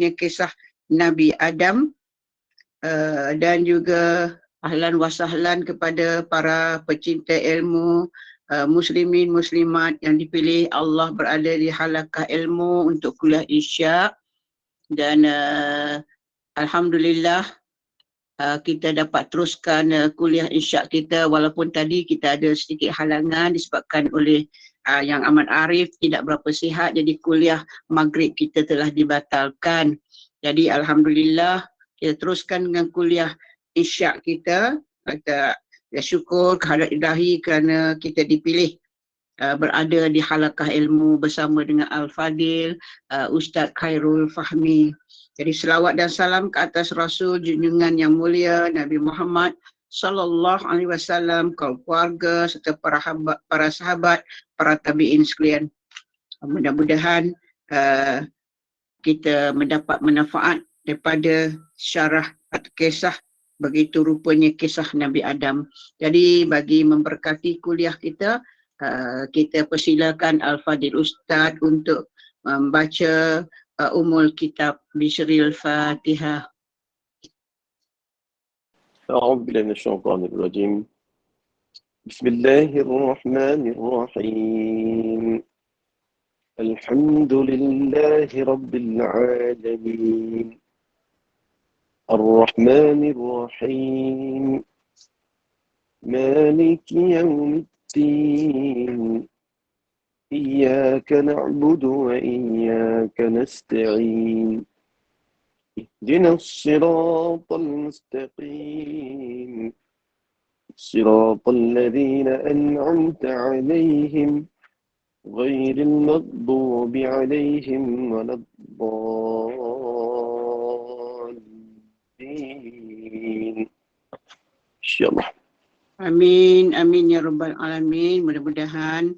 kisah Nabi Adam, dan juga ahlan wa sahlan kepada para pecinta ilmu, muslimin muslimat yang dipilih Allah berada di halaqah ilmu untuk kuliah Isyak. Dan alhamdulillah kita dapat teruskan kuliah Isyak kita, walaupun tadi kita ada sedikit halangan disebabkan oleh yang amat arif tidak berapa sihat, jadi kuliah maghrib kita telah dibatalkan. Jadi alhamdulillah kita teruskan dengan kuliah Isyak kita. Kita syukur kehadrat ilahi kerana kita dipilih berada di halaqah ilmu bersama dengan Al-Fadil, Ustaz Khairul Fahmi. Jadi selawat dan salam ke atas Rasul junjungan yang mulia Nabi Muhammad sallallahu alaihi wasallam, kaum keluarga serta para sahabat, para tabi'in sekalian. Mudah-mudahan kita mendapat manfaat daripada syarah atau kisah begitu rupanya kisah Nabi Adam. Jadi bagi memberkati kuliah kita, kita persilakan Al-Fadil Ustaz untuk membaca Ummul Kitab Bishril Fatihah. أعوذ بالله من الشيطان الرجيم. بسم الله الرحمن الرحيم. الحمد لله رب العالمين. الرحمن الرحيم. مالك يوم الدين. إياك نعبد وإياك نستعين. اهدنا الصراط المستقيم. صراط الذين أنعمت عليهم غير المغضوب عليهم ولا الضالين. InsyaAllah. Amin, amin ya rabbal alamin. Mudah-mudahan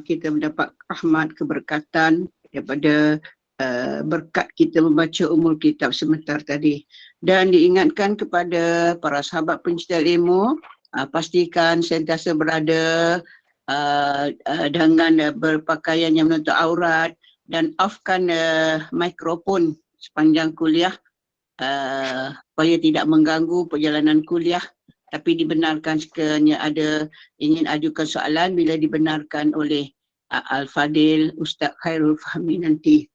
kita mendapat rahmat keberkatan daripada berkat kita membaca Ummul Kitab sebentar tadi. Dan diingatkan kepada para sahabat pencinta ilmu, pastikan sentiasa berada dengan berpakaian yang menutup aurat dan offkan mikrofon sepanjang kuliah supaya tidak mengganggu perjalanan kuliah. Tapi dibenarkan sekiranya ada ingin ajukan soalan bila dibenarkan oleh Al-Fadil Ustaz Khairul Fahmi nanti.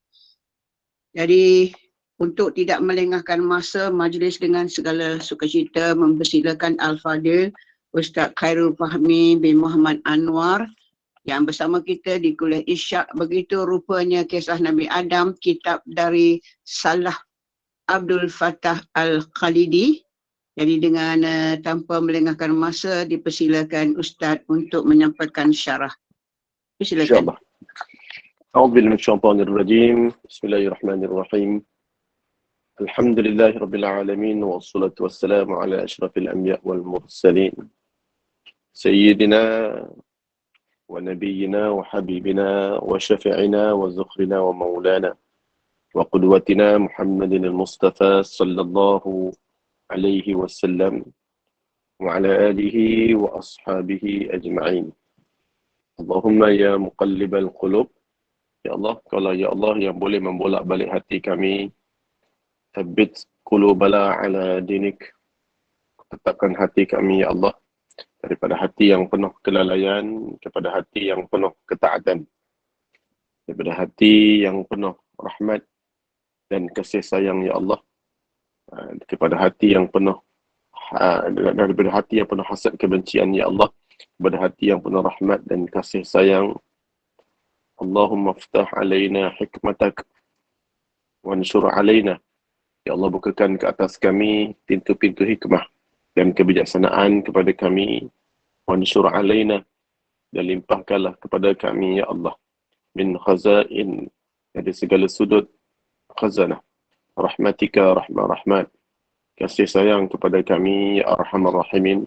Jadi untuk tidak melengahkan masa majlis, dengan segala sukacita mempersilakan Al-Fadil Ustaz Khairul Fahmi bin Muhammad Anwar yang bersama kita di kuliah Isyak. Begitu rupanya kisah Nabi Adam, kitab dari Salah Abdul Fattah Al-Khalidi. Jadi dengan tanpa melengahkan masa, dipersilakan Ustaz untuk menyampaikan syarah. Silakan. InsyaAllah. أعوذ بالله من الشيطان الرجيم. بسم الله الرحمن الرحيم. الحمد لله رب العالمين والصلاة والسلام على أشرف الأنبياء والمرسلين سيدنا ونبينا وحبيبنا وشفيعنا وزخرنا ومولانا وقدوتنا محمد المصطفى صلى الله عليه وسلم وعلى آله وأصحابه أجمعين. اللهم يا مقلب القلوب. Ya Allah, kalau ya Allah yang boleh membolak balik hati kami, thabbit qulubana ala dinik, tetapkan hati kami ya Allah daripada hati yang penuh kelalaian kepada hati yang penuh ketaatan, daripada hati yang penuh rahmat dan kasih sayang ya Allah kepada hati yang penuh daripada hati yang penuh hasad kebencian ya Allah kepada hati yang penuh rahmat dan kasih sayang. Allahumma ftah alaina hikmatak wanshur alaina. Ya Allah, bukakan ke atas kami pintu-pintu hikmah dan kebijaksanaan kepada kami. Wanshur alaina, dan limpahkanlah kepada kami ya Allah min khazain, dari segala sudut khazanah rahmatika, rahmat kasih sayang kepada kami ya Arhamar Rahimin.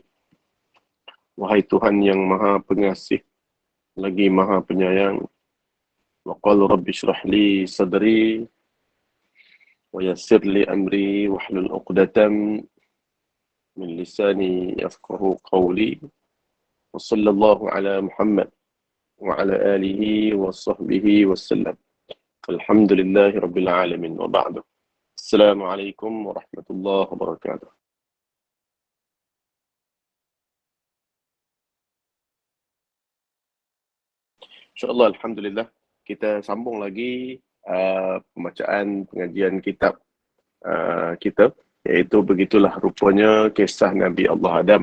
Wahai Tuhan yang Maha Pengasih lagi Maha Penyayang. Wa qala rabbi shrah li sadri wa yassir li amri wahlul 'uqdatam min lisani yafqahu qawli. Wa sallallahu ala Muhammad wa ala alihi wa sahbihi wa sallam. Alhamdulillahi rabbil alamin wa ba'du. Assalamualaikum warahmatullahi wabarakatuh. InsyaAllah, Alhamdulillah, kita sambung lagi pembacaan pengajian kitab kita, iaitu begitulah rupanya kisah Nabi Allah Adam,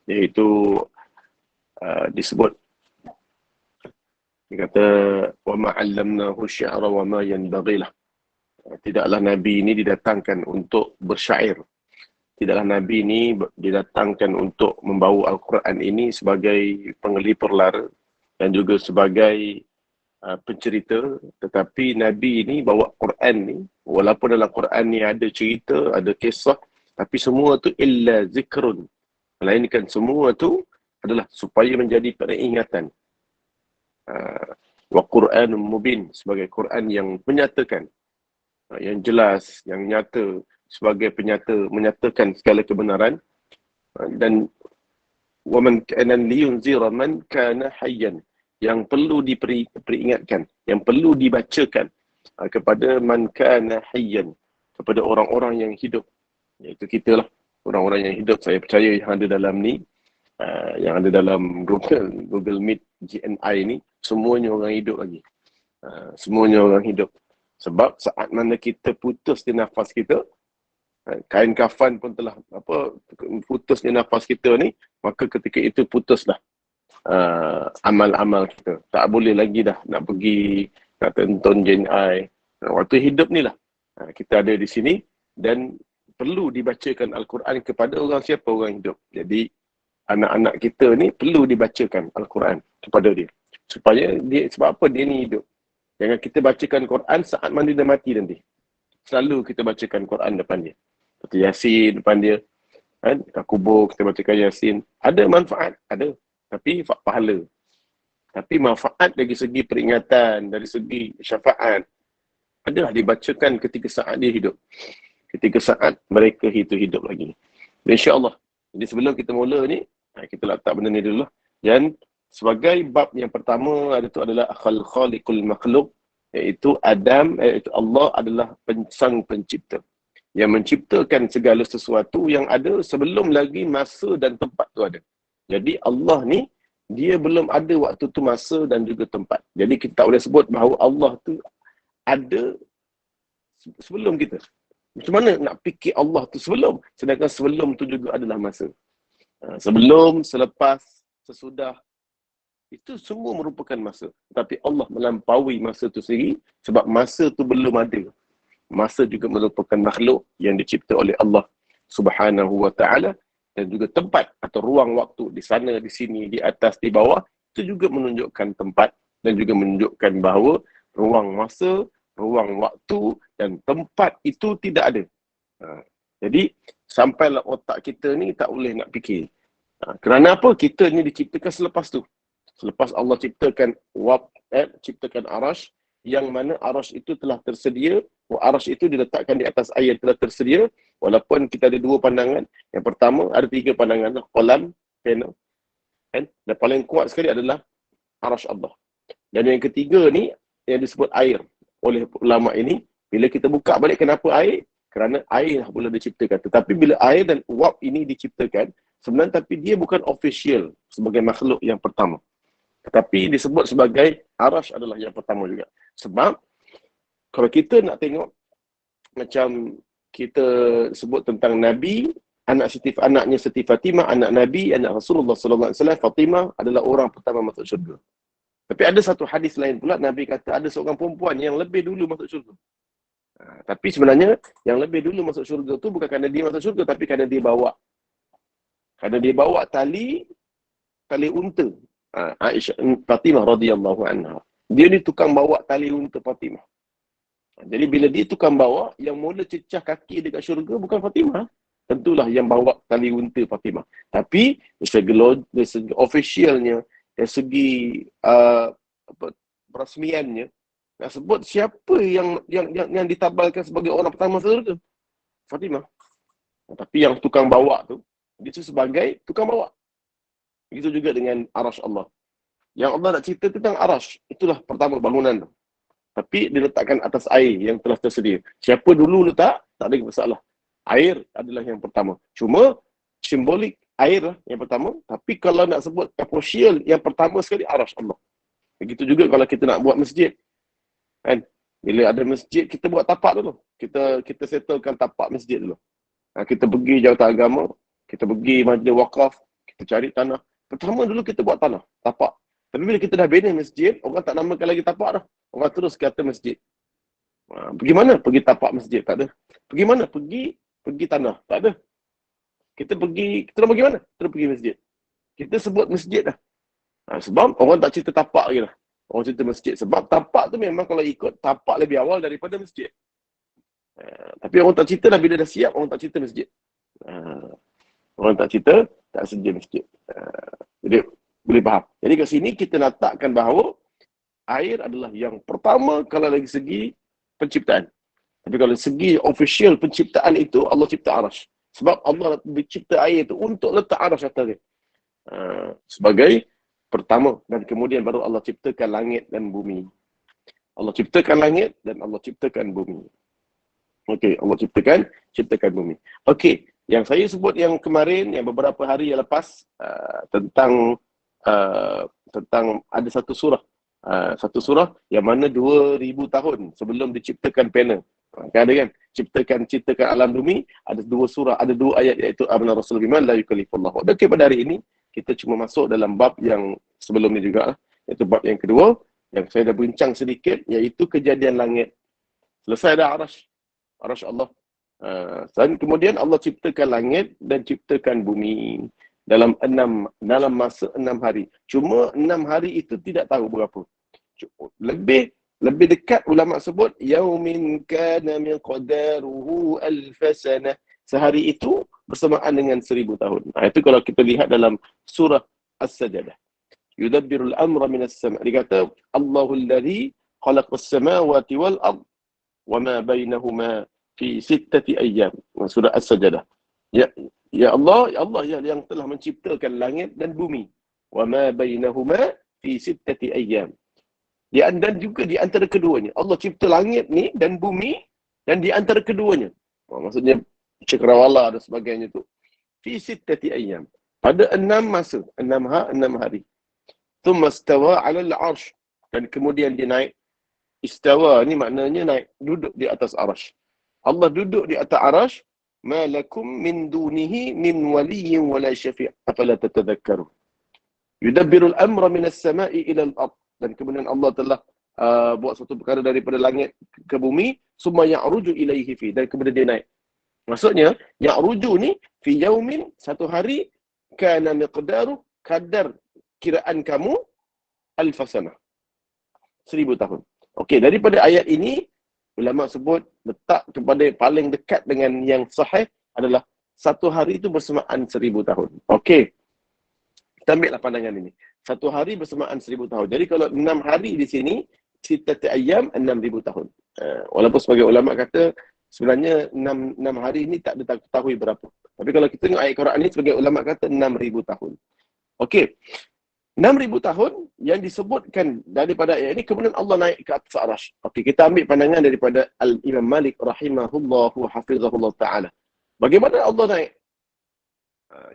iaitu disebut, dia kata, wa ma 'allamnahu syi'ra wa ma yanbaghi lah. Tidaklah Nabi ini didatangkan untuk bersyair. Tidaklah Nabi ini didatangkan untuk membawa Al-Quran ini sebagai pengelipur lara dan juga sebagai pencerita, tetapi Nabi ini bawa Quran ni, walaupun dalam Quran ni ada cerita, ada kisah, tapi semua tu illa zikrun, melainkan semua tu adalah supaya menjadi peringatan. Wa Quranun mubin, sebagai Quran yang menyatakan, yang jelas, yang nyata, sebagai penyata, menyatakan segala kebenaran, dan wa man kana liyunzira man kana hayyan, yang perlu diperingatkan, yang perlu dibacakan kepada man kana hayyan, kepada orang-orang yang hidup, iaitu kita lah, orang-orang yang hidup. Saya percaya yang ada dalam ni, yang ada dalam Google Meet GNI ni, semuanya orang hidup lagi. Semuanya orang hidup. Sebab saat mana kita putus di nafas kita, kain kafan pun telah putus di nafas kita ni, maka ketika itu putuslah amal-amal kita. Tak boleh lagi dah nak pergi, nak tonton GNI. Waktu hidup ni lah kita ada di sini, dan perlu dibacakan Al-Quran kepada orang siapa? Orang hidup. Jadi anak-anak kita ni perlu dibacakan Al-Quran kepada dia. Supaya dia, sebab apa dia ni hidup. Jangan kita bacakan Quran saat mana dia mati nanti. Selalu kita bacakan Quran depan dia. Seperti Yasin depan dia. Kan? Kat kubur kita bacakan Yasin. Ada manfaat? Ada. Tapi pahala. Tapi manfaat dari segi peringatan, dari segi syafaat, adalah dibacakan ketika saat dia hidup. Ketika saat mereka itu hidup lagi. InsyaAllah. Jadi sebelum kita mula ni, kita letak benda ni dulu lah. Dan sebagai bab yang pertama adalah khaliqul makhluk, iaitu iaitu Allah adalah sang pencipta yang menciptakan segala sesuatu yang ada sebelum lagi masa dan tempat tu ada. Jadi Allah ni, dia belum ada waktu tu masa dan juga tempat. Jadi kita tak boleh sebut bahawa Allah tu ada sebelum kita. Macam mana nak fikir Allah tu sebelum, sedangkan sebelum tu juga adalah masa. Sebelum, selepas, sesudah, itu semua merupakan masa. Tapi Allah melampaui masa tu sendiri sebab masa tu belum ada. Masa juga merupakan makhluk yang dicipta oleh Allah Subhanahu wa ta'ala, dan juga tempat atau ruang waktu di sana, di sini, di atas, di bawah, itu juga menunjukkan tempat dan juga menunjukkan bahawa ruang masa, ruang waktu dan tempat itu tidak ada. Jadi sampailah otak kita ni tak boleh nak fikir. Kerana apa? Kita ni diciptakan selepas tu. Selepas Allah ciptakan ciptakan arash, yang mana arash itu telah tersedia, arash itu diletakkan di atas air, telah tersedia, walaupun kita ada dua pandangan. Yang pertama, ada tiga pandangan, qalam, pena, dan paling kuat sekali adalah arash Allah. Dan yang ketiga ni, yang disebut air oleh ulama ini, bila kita buka balik kenapa air? Kerana air lah boleh diciptakan. Tetapi bila air dan uap ini diciptakan, sebenarnya tapi dia bukan official sebagai makhluk yang pertama. Tetapi disebut sebagai arash adalah yang pertama juga. Sebab kalau kita nak tengok, macam kita sebut tentang Nabi, anaknya Siti Fatimah, anak Nabi, anak Rasulullah sallallahu alaihi wasallam, Fatimah adalah orang pertama masuk syurga. Tapi ada satu hadis lain pula, Nabi kata ada seorang perempuan yang lebih dulu masuk syurga. Tapi sebenarnya yang lebih dulu masuk syurga tu bukan kerana dia masuk syurga, tapi kerana dia bawa. Kerana dia bawa tali unta. Aisyah Fatimah radhiyallahu anha. Dia ni tukang bawa tali unta Fatimah. Jadi bila dia tukang bawa, yang mula cecah kaki dekat syurga bukan Fatimah. Tentulah yang bawa tali unta Fatimah. Tapi dari segi officialnya, dari segi perasmiannya, nak sebut siapa yang ditabalkan sebagai orang pertama syurga? Fatimah. Tapi yang tukang bawa tu, dia tu sebagai tukang bawa. Begitu juga dengan arash Allah. Yang Allah nak cerita tentang arash, itulah pertama bangunan tu. Tapi diletakkan atas air yang telah tersedia. Siapa dulu letak, tak ada masalah. Air adalah yang pertama. Cuma simbolik air lah yang pertama. Tapi kalau nak sebut proporsional yang pertama sekali, Arash Allah. Begitu juga kalau kita nak buat masjid. Kan? Bila ada masjid, kita buat tapak dulu. Kita settlekan tapak masjid dulu. Kita pergi jawatan agama, kita pergi majlis wakaf, kita cari tanah. Pertama dulu kita buat tanah, tapak. Tapi bila kita dah bina masjid, orang tak namakan lagi tapak dah. Orang terus kata masjid. Pergi mana? Pergi tapak masjid. Tak ada. Pergi mana? Pergi tanah. Tak ada. Kita nak pergi mana? Kita nak pergi masjid. Kita sebut masjid dah. Sebab orang tak cerita tapak lagi dah. Orang cerita masjid. Sebab tapak tu memang kalau ikut, tapak lebih awal daripada masjid. Tapi orang tak cerita dah, bila dah siap, orang tak cerita masjid. Orang tak cerita, tak sedia masjid. Jadi, boleh faham. Jadi kat sini kita letakkan bahawa air adalah yang pertama kalau dari segi penciptaan. Tapi kalau segi official penciptaan itu, Allah cipta arash. Sebab Allah mencipta air itu untuk letak arash atas dia. Sebagai pertama. Dan kemudian baru Allah ciptakan langit dan bumi. Allah ciptakan langit dan Allah ciptakan bumi. Okey, Allah ciptakan bumi. Okey, yang saya sebut yang kemarin, yang beberapa hari yang lepas, tentang ada satu surah yang mana 2000 tahun sebelum diciptakan panel. Kan ada kan? Ciptakan alam bumi, ada dua surah, ada dua ayat, iaitu Amana Rasul bima la yukallifullahu. Okey, pada hari ini kita cuma masuk dalam bab yang sebelum ni juga, iaitu bab yang kedua yang saya dah bincang sedikit, iaitu kejadian langit. Selesai dah arash Allah. Dan kemudian Allah ciptakan langit dan ciptakan bumi dalam masa 6 hari. Cuma 6 hari itu tidak tahu berapa. Lebih dekat ulama sebut yaumin kana miqdaruhu alf sanah. Sehari itu bersamaan dengan 1000 tahun. Itu kalau kita lihat dalam surah As-Sajdah. Yudabbirul amra minas sama'. Dia kata Allahul ladzi khalaqas samawati wal ard wa ma bainahuma fi 6 ayyam. Surah As-Sajdah. Ya Allah yang telah menciptakan langit dan bumi. Wa ma bainahuma fi 6 ayyam. Dan juga di antara keduanya. Allah cipta langit ni dan bumi dan di antara keduanya. Maksudnya cakrawala dan sebagainya tu. Fi 6 ayyam. Pada 6 masa, 6 hari. Thumma istawa 'ala al-'arsy. Dan kemudian dia naik. Istawa ni maknanya naik, duduk di atas arash. Allah duduk di atas arash. Ma lakum min dunihi min waliyyin wala syafi'. Afala tatadhakkarun. Yudabbirul amra minas sama'i ila al-ard. Dan kemudian Allah telah buat suatu perkara daripada langit ke bumi, summa ya'ruju ilaihi fi, dan kemudian dia naik. Maksudnya ya'ruju ni fi yaumin, satu hari, kana miqdaru, kadar kiraan kamu alfasanah, 1000 tahun. Okey, daripada ayat ini ulama sebut letak kepada paling dekat dengan yang sahih adalah satu hari itu bersamaan 1000 tahun. Okey, kita ambillah pandangan ini. Satu hari bersamaan 1000 tahun. Jadi kalau 6 hari di sini, sittati ayyam 6000 tahun. Walaupun sebagai ulama kata sebenarnya 6 hari ini tak diketahui berapa. Tapi kalau kita tengok ayat Quran ini, sebagai ulama kata 6000 tahun. Okey. 6000 tahun yang disebutkan daripada ayat ini, kemudian Allah naik ke atas arash. Okey, kita ambil pandangan daripada Al-Imam Malik rahimahullahu hafizahullah ta'ala. Bagaimana Allah naik?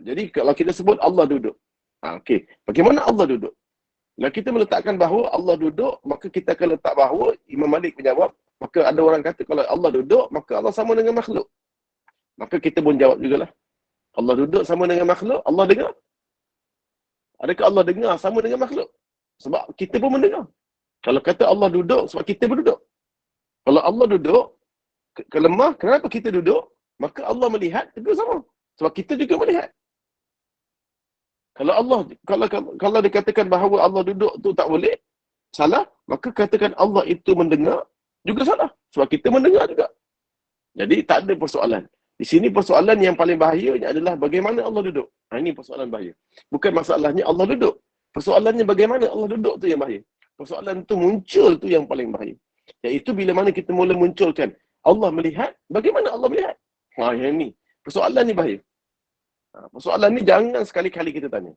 Jadi kalau kita sebut Allah duduk. Okey, bagaimana Allah duduk? Kalau kita meletakkan bahawa Allah duduk, maka kita akan letak bahawa Imam Malik menjawab, maka ada orang kata kalau Allah duduk, maka Allah sama dengan makhluk. Maka kita pun jawab jugalah. Allah duduk sama dengan makhluk, Allah dengar. Adakah Allah dengar sama dengan makhluk? Sebab kita pun mendengar. Kalau kata Allah duduk, sebab kita pun duduk. Kalau Allah duduk, kelemah, kenapa kita duduk? Maka Allah melihat, juga sama. Sebab kita juga melihat. Kalau dikatakan bahawa Allah duduk tu tak boleh, salah, maka katakan Allah itu mendengar, juga salah. Sebab kita mendengar juga. Jadi tak ada persoalan. Di sini persoalan yang paling bahayanya adalah bagaimana Allah duduk. Ini persoalan bahaya. Bukan masalahnya Allah duduk. Persoalannya bagaimana Allah duduk tu yang bahaya. Persoalan tu muncul tu yang paling bahaya. Iaitu bila mana kita mula munculkan Allah melihat, bagaimana Allah melihat? Yang ni. Persoalan ni bahaya. Persoalan ni jangan sekali-kali kita tanya.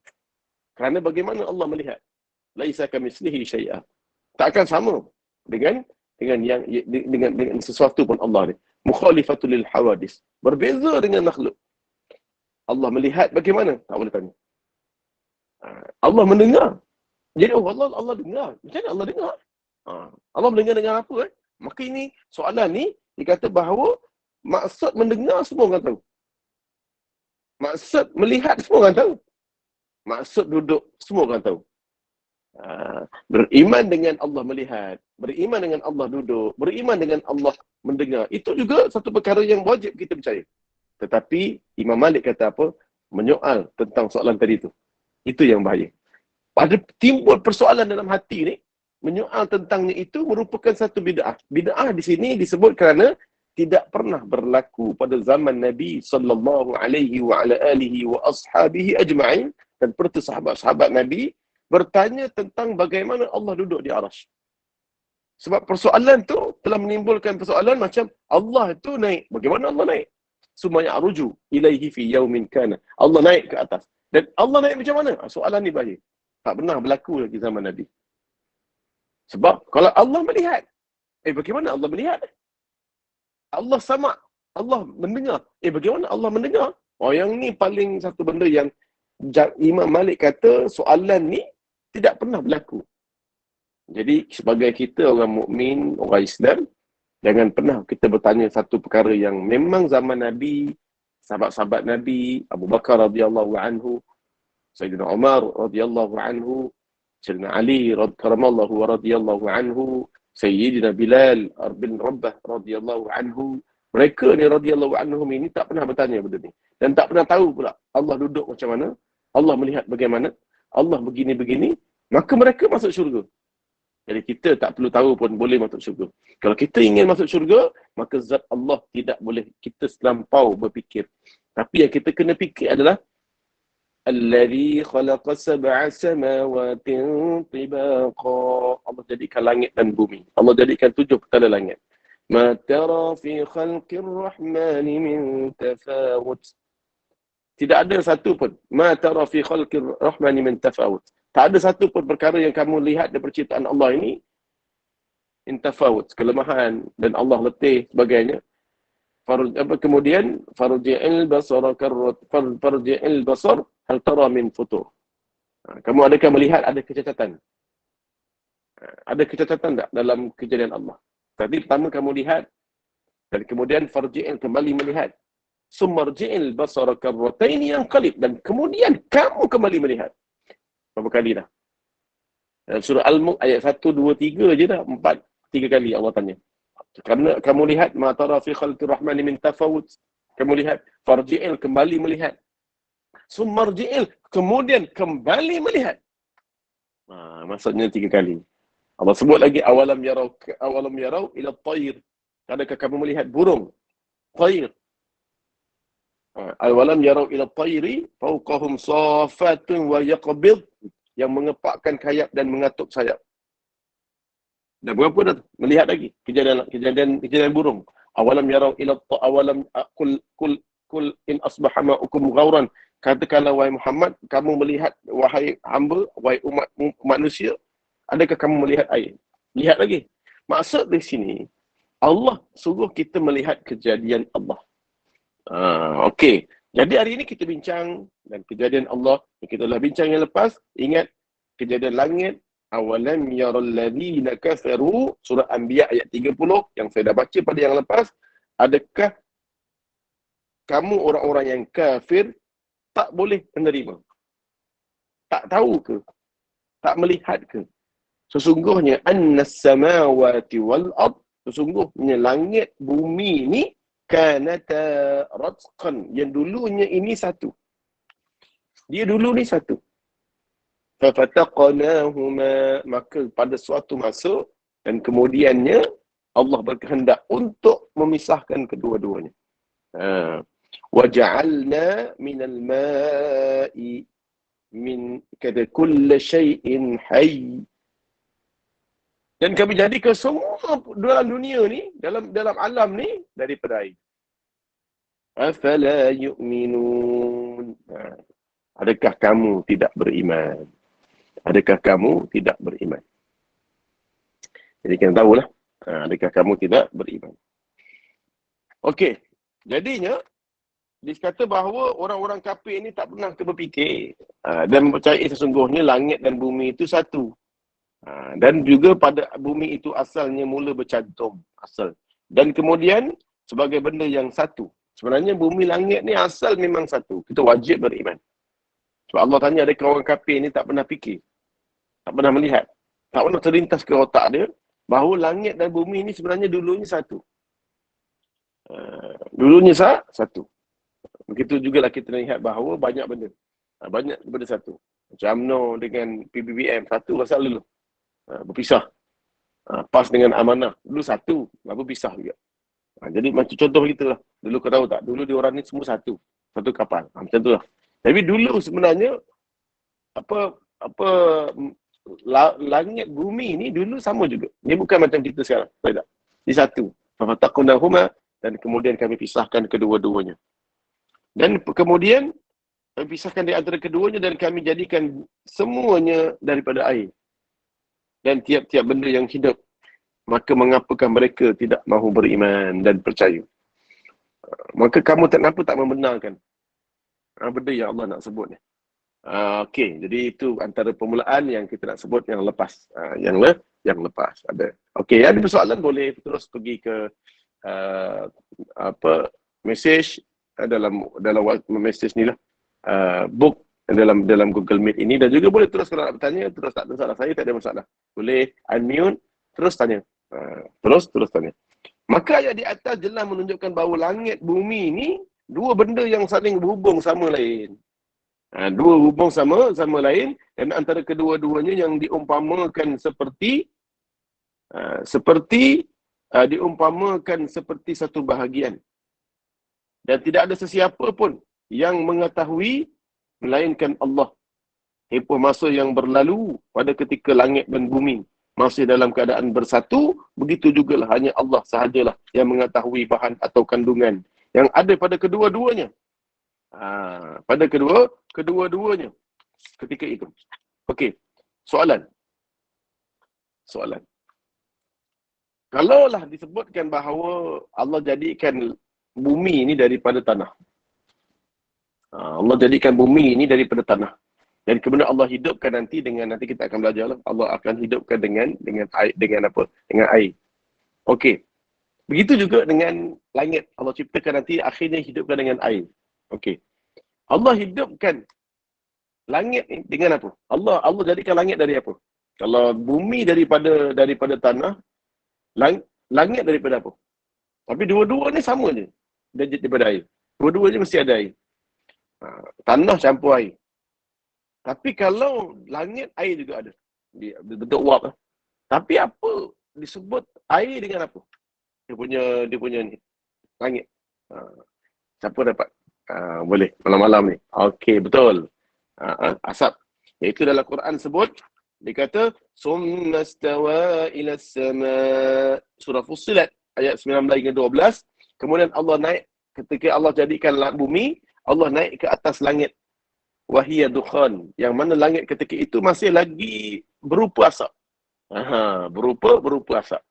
Kerana bagaimana Allah melihat? Laisa kamitslihi syai'a. Tak akan sama dengan dengan sesuatu pun Allah ni. Mukhalifatul lil hawadis. Berbeza dengan makhluk. Allah melihat bagaimana? Tak boleh tanya. Allah mendengar. Jadi Allah dengar. Macam mana Allah dengar? Allah mendengar dengan apa? Maka ini soalan ni dikata bahawa maksud mendengar semua orang tahu. Maksud melihat semua orang tahu. Maksud duduk semua orang tahu. Beriman dengan Allah melihat, beriman dengan Allah duduk, beriman dengan Allah mendengar. Itu juga satu perkara yang wajib kita percaya. Tetapi Imam Malik kata apa? Menyoal tentang soalan tadi tu. Itu yang bahaya. Pada timbul persoalan dalam hati ni, menyoal tentangnya itu merupakan satu bid'ah. Bid'ah di sini disebut kerana tidak pernah berlaku pada zaman Nabi sallallahu alaihi wa ala alihi wa ashabihi ajma'in, dan seperti sahabat-sahabat Nabi bertanya tentang bagaimana Allah duduk di arasy. Sebab persoalan tu telah menimbulkan persoalan macam Allah itu naik. Bagaimana Allah naik? Summa ya'ruju ilaihi fi yaumin kana. Allah naik ke atas. Dan Allah naik macam mana? Soalan ni bahaya. Tak pernah berlaku lagi zaman Nabi. Sebab kalau Allah melihat, bagaimana Allah melihat? Allah sama, Allah mendengar. Bagaimana Allah mendengar? Yang ni paling satu benda yang Imam Malik kata soalan ni tidak pernah berlaku. Jadi sebagai kita orang mukmin, orang Islam, jangan pernah kita bertanya satu perkara yang memang zaman Nabi, sahabat-sahabat Nabi, Abu Bakar radhiyallahu anhu, Sayyidina Umar radhiyallahu anhu, Sayyidina Ali karamallahu wa radhiyallahu anhu, Sayyidina Bilal bin Rabah radhiyallahu anhu. Mereka ni radhiyallahu anhum ini tak pernah bertanya benda ni. Dan tak pernah tahu pula Allah duduk macam mana, Allah melihat bagaimana, Allah begini-begini, maka mereka masuk syurga. Jadi kita tak perlu tahu pun boleh masuk syurga. Kalau kita ingin masuk syurga, maka zat Allah tidak boleh kita selampau berfikir. Tapi yang kita kena fikir adalah Alladhi khalaqa sab'a samawatin tibaqa. Allah jadikan langit dan bumi. Allah jadikan 7 petala langit. Ma tara fi khalqir rahmani min tafawut. Tidak ada satu pun. Ma tara fi khalqir rahmani min tafawut. Tak ada satu pun perkara yang kamu lihat dari penciptaan Allah ini intafawut, kelemahan dan Allah letih sebagainya. Kemudian farji'il basara farji'il basar hal tara min futur. Kamu adakah melihat ada kecacatan? Ada kecacatan tak dalam kejadian Allah? Tadi pertama kamu lihat, dan kemudian farji'il kembali melihat. Summarji'il basara karrataini yanqalib, dan kemudian kamu kembali melihat. Berapa kali dah? Dalam surah Al-Mulk ayat 1, 2, 3 je dah. 4, 3 kali Allah tanya. Kerana kamu lihat ma tara fi khalqir rahmani min tafawut. Kamu lihat farji'il kembali melihat. Summarji'il kemudian kembali melihat. Maksudnya 3 kali. Allah sebut lagi awalam yarau ila at-tayr. Adakah kamu melihat burung? Tayr. Awalam yarau ila at-tayri fawqahum safatun wa yaqbid, yang mengepakkan sayap dan mengatuk sayap. Dah berapa dah melihat lagi kejadian burung. Awalam yarau ila awalam kul in asbaha ma'ukum ghauran. Katakanlah wahai Muhammad, kamu melihat wahai hamba, wahai umat manusia, adakah kamu melihat air? Lihat lagi. Maksud di sini Allah suruh kita melihat kejadian Allah. Okey. Jadi hari ini kita bincang dan kejadian Allah. Kita telah bincang yang lepas. Ingat kejadian langit. Awalam yaral ladzina kafaru, surah Anbiya ayat 30 yang saya dah baca pada yang lepas. Adakah kamu orang-orang yang kafir tak boleh menerima? Tak tahu ke? Tak melihat ke? Sesungguhnya annas samawati wal ard, sesungguhnya langit bumi ni kanata ratqan, yang dulunya ini satu. Dia dulu ni satu. Fafataqnahuma, maka pada suatu masa dan kemudiannya Allah berkehendak untuk memisahkan kedua-duanya. Waja'alna minal ma'i min kada kulli syai'in hayy, dan kami jadikan semua dalam dunia ni, dalam alam ni daripada air. Afala yu'minun. Adakah kamu tidak beriman? Adakah kamu tidak beriman? Jadi kita tahulah, Adakah kamu tidak beriman? Okey. Jadinya, dikata bahawa orang-orang kafir ini tak pernah berfikir dan mempercayai sesungguhnya langit dan bumi itu satu. Dan juga pada bumi itu asalnya mula bercantum. Asal. Dan kemudian, sebagai benda yang satu. Sebenarnya bumi langit ni asal memang satu. Kita wajib beriman. Sebab Allah tanya, adakah orang kafir ni tak pernah fikir? Tak pernah melihat? Tak pernah terlintas ke otak dia bahawa langit dan bumi ni sebenarnya dulunya satu. Dulunya satu. Begitu jugalah kita lihat bahawa banyak benda. Banyak benda satu. Macam UMNO dengan PBBM, satu pasal dulu. Berpisah. PAS dengan Amanah, dulu satu. Lalu pisah juga. Jadi macam contoh kita lah. Dulu kau tahu tak? Dulu diorang ni semua satu. Satu kapal. Macam tu lah. Tapi dulu sebenarnya langit bumi ni dulu sama juga. Dia bukan macam kita sekarang. Tahu tak? Dia satu. Fafataqnahuma, dan kemudian kami pisahkan kedua-duanya. Dan kemudian kami pisahkan di antara keduanya dan kami jadikan semuanya daripada air. Dan tiap-tiap benda yang hidup. Maka mengapakah mereka tidak mahu beriman dan percaya? Maka kamu kenapa tak membenarkan benda yang Allah nak sebut ni? Okey, jadi itu antara permulaan yang kita nak sebut yang lepas. Yang lepas ada. Okey, ada persoalan boleh terus pergi ke message dalam message ni lah. Book dalam Google Meet ini, dan juga boleh terus kalau nak bertanya, terus tak ada masalah. Saya tak ada masalah. Boleh unmute, terus tanya. Terus tanya. Maka ayat di atas jelas menunjukkan bahawa langit bumi ni dua benda yang saling berhubung sama lain. Dua hubung sama lain, dan antara kedua-duanya yang diumpamakan seperti diumpamakan seperti satu bahagian. Dan tidak ada sesiapa pun yang mengetahui melainkan Allah. Tempoh masa yang berlalu pada ketika langit dan bumi masih dalam keadaan bersatu, begitu jugalah hanya Allah sahajalah yang mengetahui bahan atau kandungan yang ada pada kedua-duanya. Pada kedua-duanya ketika itu. Okey, soalan. Kalaulah disebutkan bahawa Allah jadikan bumi ini daripada tanah. Allah jadikan bumi ini daripada tanah. Dan kemudian Allah hidupkan nanti kita akan belajar lah. Allah akan hidupkan dengan air, dengan apa? Dengan air. Okey. Begitu juga dengan langit. Allah ciptakan nanti akhirnya hidupkan dengan air. Okey. Allah hidupkan langit dengan apa? Allah jadikan langit dari apa? Kalau bumi daripada tanah, langit daripada apa? Tapi dua-dua ni sama je. Daripada air. Dua-dua je mesti ada air. Tanah campur air. Tapi kalau langit, air juga ada. Dia bentuk uap. Tapi apa disebut air dengan apa? Dia punya ni. Langit. Siapa dapat? Boleh. Malam-malam ni. Okey, betul. Asap. Iaitu dalam Quran sebut, dia kata, Summa stawa ila sama. Surah Fussilat. Ayat 19 hingga 12. Kemudian Allah naik. Ketika Allah jadikan bumi, Allah naik ke atas langit. Wahiyya dukhan, yang mana langit ketika itu masih lagi berupa asap. Berupa asap.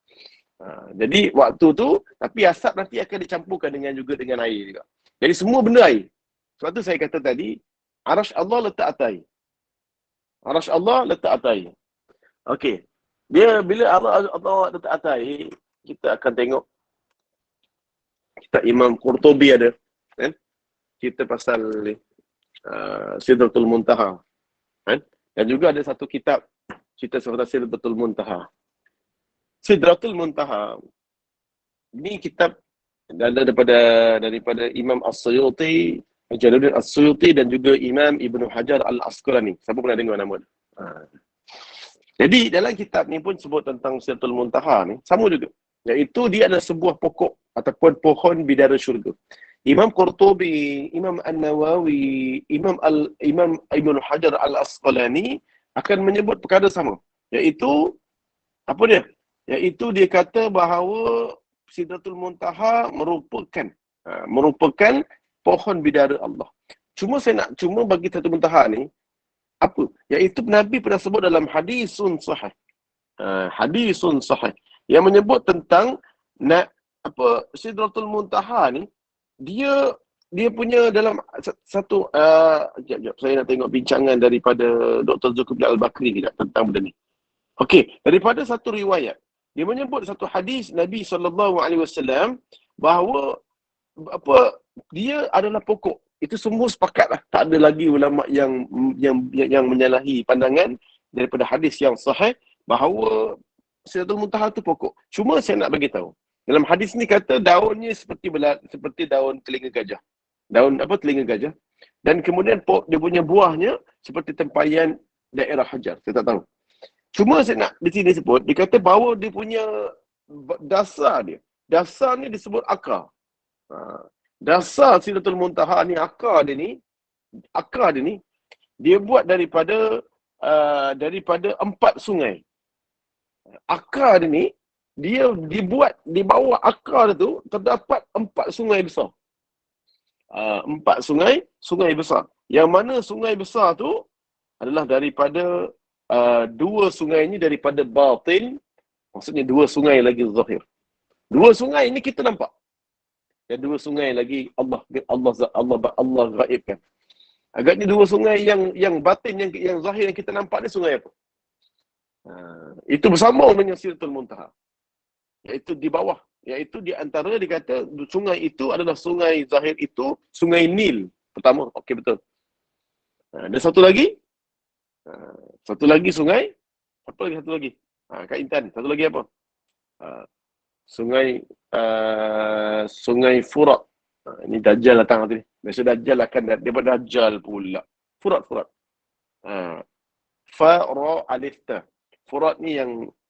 Jadi waktu tu, tapi asap nanti akan dicampurkan dengan air juga. Jadi semua benda air. Sebab tu saya kata tadi, arasy Allah letak atas air. Arasy Allah letak atas air. Okey. Dia bila Allah letak atas air, kita akan tengok kita Imam Qurtubi ada, kan? Kita pasal Sidratul Muntaha, kan? Dan juga ada satu kitab cerita tentang Sidratul Muntaha. Sidratul Muntaha ini kitab daripada Imam As-Suyuti, Jalaluddin As-Suyuti, dan juga Imam Ibnu Hajar Al-Asqalani. Siapa pernah dengar nama dia? Jadi dalam kitab ni pun sebut tentang Sidratul Muntaha ni sama juga, iaitu dia adalah sebuah pokok ataupun pohon bidara syurga. Imam Qurtubi, Imam An-Nawawi, Imam Ibnu Hajar Al-Asqalani akan menyebut perkara sama, iaitu apa dia? Iaitu dia kata bahawa Sidratul Muntaha merupakan pohon bidara Allah. Cuma bagi Sidratul Muntaha ni apa? Iaitu Nabi pernah sebut dalam hadisun sahih. Hadisun sahih. yang menyebut tentang Sidratul Muntaha ni, dia punya dalam satu jap, saya nak tengok bincangan daripada Dr. Zulkifli Al-Bakri tentang benda ni. Okey, daripada satu riwayat, dia menyebut satu hadis Nabi SAW bahawa dia adalah pokok. Itu semua sepakatlah. Tak ada lagi ulama yang menyalahi pandangan daripada hadis yang sahih bahawa Sidratul Muntaha itu pokok. Cuma saya nak bagi tahu. Dalam hadis ni kata daunnya seperti daun telinga gajah. Daun telinga gajah. Dan kemudian dia punya buahnya seperti tempayan daerah Hajar. Saya tak tahu. Cuma saya nak di sini sebut, dia kata bahawa dia punya dasar ni disebut akar. Dasar Sidratul Muntaha ni, akar dia ni, dia buat daripada 4 sungai. Akar dia ni, dia dibuat di bawah akar tu terdapat 4 sungai besar. 4 sungai besar. Yang mana sungai besar tu adalah daripada 2 sungai ini daripada batin, maksudnya 2 sungai lagi zahir. 2 sungai ini kita nampak. Dan 2 sungai lagi Allah gaibkan. Agaknya 2 sungai yang batin, yang zahir yang kita nampak ni sungai apa? Itu bersambung dengan Sidratul Muntaha. Iaitu di bawah. Iaitu di antara dikata sungai itu adalah sungai zahir itu, sungai Nil. Pertama, okey betul. Dan satu lagi sungai, apa lagi satu lagi? Kak Intan, satu lagi apa? Sungai Furat. Ini Dajjal datang nanti. Biasa Dajjal akan daripada Dajjal pula. Furat. Fa-ra alif-ta. Furat ni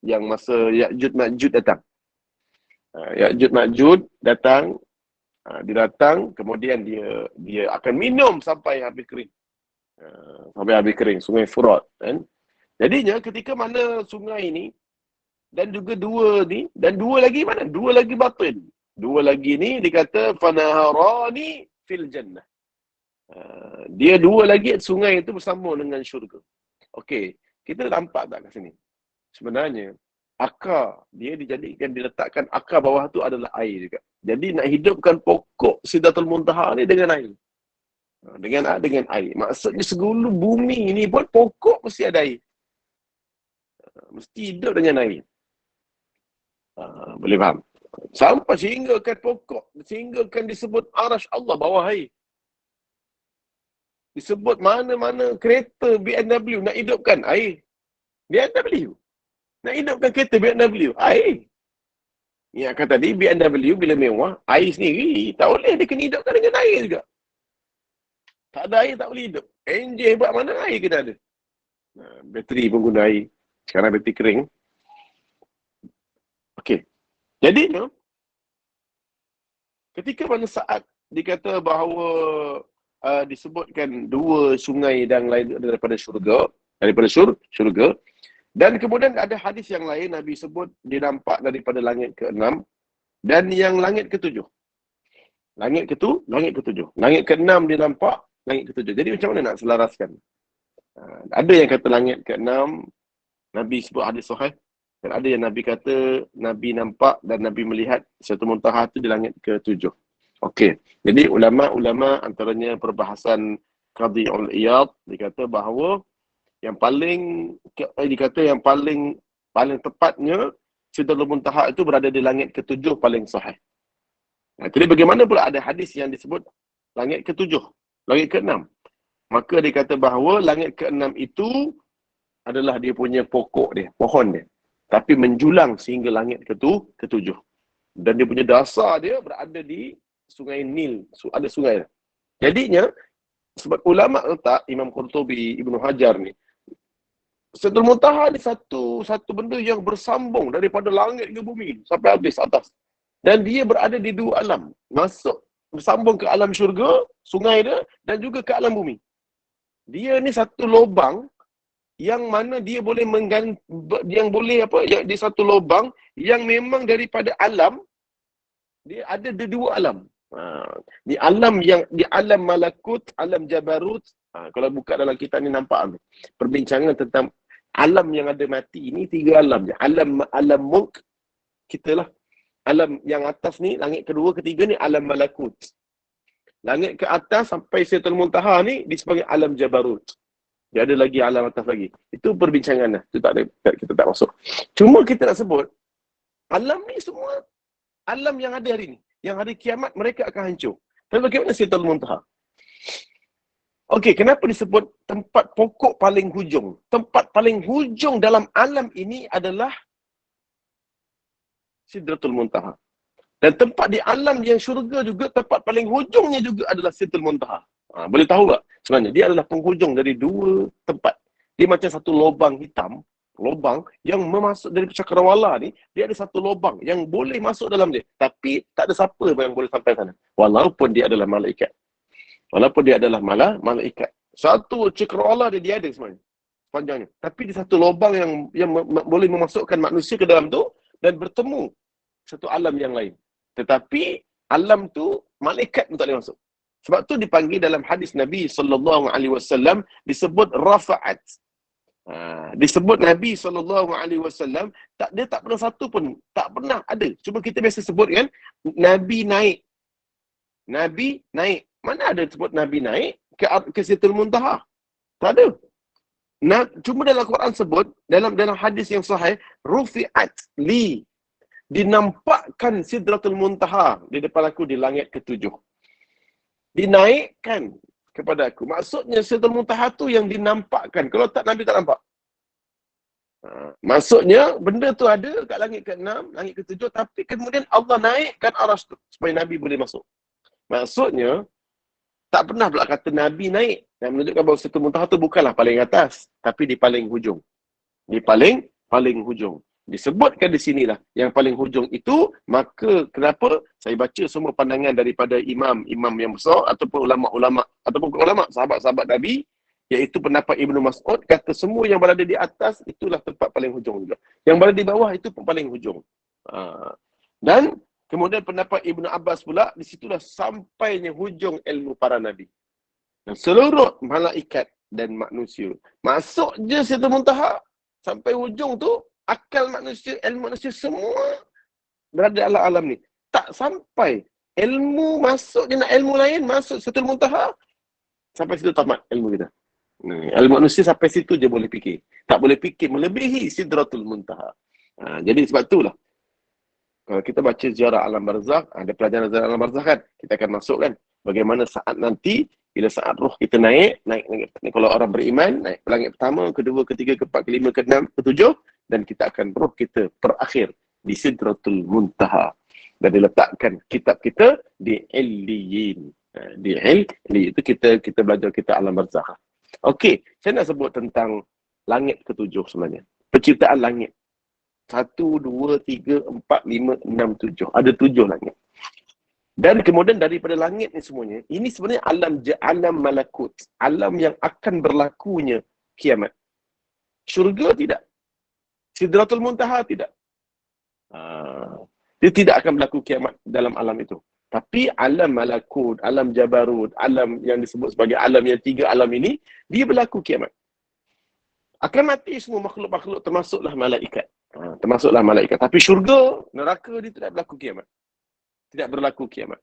yang masa Ya'jud Ma'jud datang. Ya'jud Ma'jud datang. Dia datang, kemudian dia akan minum sampai habis kering. Sungai Furat kan. Jadinya ketika mana sungai ni dan juga 2 ni dan 2 lagi mana? 2 lagi batin. 2 lagi ni dikata fanaharani fil jannah. Dia 2 lagi sungai itu bersambung dengan syurga. Okey, kita nampak tak kat sini? Sebenarnya akar dia diletakkan akar bawah tu adalah air juga. Jadi nak hidupkan pokok Sidratul Muntaha ni dengan air. Dengan air. Maksudnya segulu bumi ni pun pokok mesti ada air. Mesti hidup dengan air. Boleh faham? Sampai sehinggakan pokok, sehinggakan disebut arash Allah bawah air. Disebut mana-mana kereta BMW nak hidupkan air. BMW. Nak hidupkan kereta BMW, air. Yang kata tadi BMW bila mewah, air sendiri. Tak boleh, dia kena hidupkan dengan air juga. Tak ada air tak boleh hidup. Enjin hebat mana air kena ada. Bateri pun guna air. Sekarang bateri kering. Okey. Jadi ketika mana saat dikata bahawa disebutkan 2 sungai dan lain daripada syurga, dan kemudian ada hadis yang lain Nabi sebut dia nampak daripada langit ke-6 dan yang langit ke-7. Langit ke-7. Langit ke-6 dia nampak, langit ke-7. Jadi macam mana nak selaraskan? Ada yang kata langit ke-6 Nabi sebut hadis sahih. Dan ada yang Nabi kata, Nabi nampak dan Nabi melihat Sidratul Muntaha itu di langit ke-7. Okey. Jadi ulama-ulama antaranya perbahasan Qadhi Iyad dikata bahawa yang paling tepatnya Sidratul Muntaha itu berada di langit ke-7 paling sahih. Jadi bagaimana pula ada hadis yang disebut langit ke-7, langit ke-6. Maka dikata bahawa langit ke-6 itu adalah dia punya pokok dia, pohon dia. Tapi menjulang sehingga langit ke-7. Dan dia punya dasar dia berada di sungai Nil. Ada sungai. Jadinya, sebab ulama letak, Imam Qurtubi, Ibnu Hajar ni, Sidratul Muntaha ni satu benda yang bersambung daripada langit ke bumi sampai habis atas. Dan dia berada di 2 alam. Bersambung ke alam syurga, sungai dia, dan juga ke alam bumi. Dia ni satu lubang yang mana dia boleh di satu lubang yang memang daripada alam, dia ada di 2 alam. Di alam malakut, alam jabarut. Kalau buka dalam kitab ni nampak perbincangan tentang alam yang ada mati ni 3 alam je. Alam mulk, kita lah. Alam yang atas ni, langit kedua, ketiga ni alam malakut. Langit ke atas sampai Sidratul Muntaha ni disebut alam jabarut. Dia ada lagi alam atas lagi. Itu perbincangan lah. Itu tak ada, kita tak masuk. Cuma kita nak sebut, alam ni semua alam yang ada hari ni. Yang hari kiamat mereka akan hancur. Tapi bagaimana Sidratul Muntaha? Okey, kenapa disebut tempat pokok paling hujung? Tempat paling hujung dalam alam ini adalah Sidratul Muntaha. Dan tempat di alam yang syurga juga, tempat paling hujungnya juga adalah Sidratul Muntaha. Boleh tahu tak? Sebenarnya dia adalah penghujung dari dua tempat. Dia macam satu lubang hitam, lubang yang memasuk dari cakrawala ni, dia ada satu lubang yang boleh masuk dalam dia. Tapi tak ada siapa yang boleh sampai sana. Walaupun dia adalah malaikat. Walaupun dia adalah malaikat. Satu cakrawala dia ada sebenarnya. Panjangnya. Tapi di satu lubang yang boleh memasukkan manusia ke dalam tu dan bertemu satu alam yang lain. Tetapi alam tu malaikat pun tak boleh masuk. Sebab tu dipanggil dalam hadis Nabi SAW disebut rafa'at. Disebut Nabi SAW dia tak pernah satu pun, tak pernah ada. Cuma kita biasa sebut kan Nabi naik. Nabi naik. Mana ada sebut Nabi naik ke Sidratul Muntaha? Tak ada. Cuma dalam Quran sebut, dalam hadis yang sahih, rufi'at li, dinampakkan Sidratul Muntaha di depan aku di langit ketujuh. Dinaikkan kepada aku. Maksudnya Sidratul Muntaha tu yang dinampakkan. Kalau tak, Nabi tak nampak. Maksudnya benda tu ada kat langit ke-6, langit ke-7, tapi kemudian Allah naikkan aras tu supaya Nabi boleh masuk. Maksudnya tak pernah pula kata Nabi naik. Yang menunjukkan bahawa Sidratul Muntaha tu bukanlah paling atas, tapi di paling hujung. Di paling hujung. Disebutkan di sinilah yang paling hujung itu, maka kenapa saya baca semua pandangan daripada imam yang besar ataupun ulama-ulama ataupun ulama sahabat-sahabat Nabi, iaitu pendapat Ibnu Mas'ud kata semua yang berada di atas itulah tempat paling hujung juga. Yang berada di bawah itu pun paling hujung. Dan kemudian pendapat Ibnu Abbas pula, di situlah sampainya hujung ilmu para nabi. Dan seluruh malaikat dan manusia. Masuk je Sidratul Muntaha sampai hujung tu, akal manusia, ilmu manusia semua berada dalam alam ni. Tak sampai ilmu masuk, dia nak ilmu lain masuk Sidratul Muntaha, sampai situ tamat ilmu kita. Ilmu manusia sampai situ je boleh fikir. Tak boleh fikir melebihi Sidratul Muntaha. Jadi sebab itulah kalau kita baca ziarah alam barzakh, ada pelajaran ziarah alam barzakh kan, kita akan masuk kan bagaimana saat nanti bila saat roh kita naik kalau orang beriman, naik ke langit pertama, kedua, ketiga, keempat, kelima, keenam, ketujuh, dan kita akan roh kita berakhir di Sidratul Muntaha dan diletakkan kitab kita di Illiyin. Di Illiyin itu kita belajar kita alam barzakh. Okey, saya nak sebut tentang langit ketujuh sebenarnya. Penciptaan langit. 1, 2, 3, 4, 5, 6, 7. Ada 7 langit. Dan kemudian daripada langit ni semuanya, ini sebenarnya alam malakut. Alam yang akan berlakunya kiamat. Syurga tidak. Sidratul Muntaha tidak. Dia tidak akan berlaku kiamat dalam alam itu. Tapi alam malakut, alam jabarut, alam yang disebut sebagai alam yang 3 alam ini, dia berlaku kiamat. Akan mati semua makhluk-makhluk termasuklah malaikat. Termasuklah malaikat. Tapi syurga, neraka dia tidak berlaku kiamat. Tidak berlaku kiamat.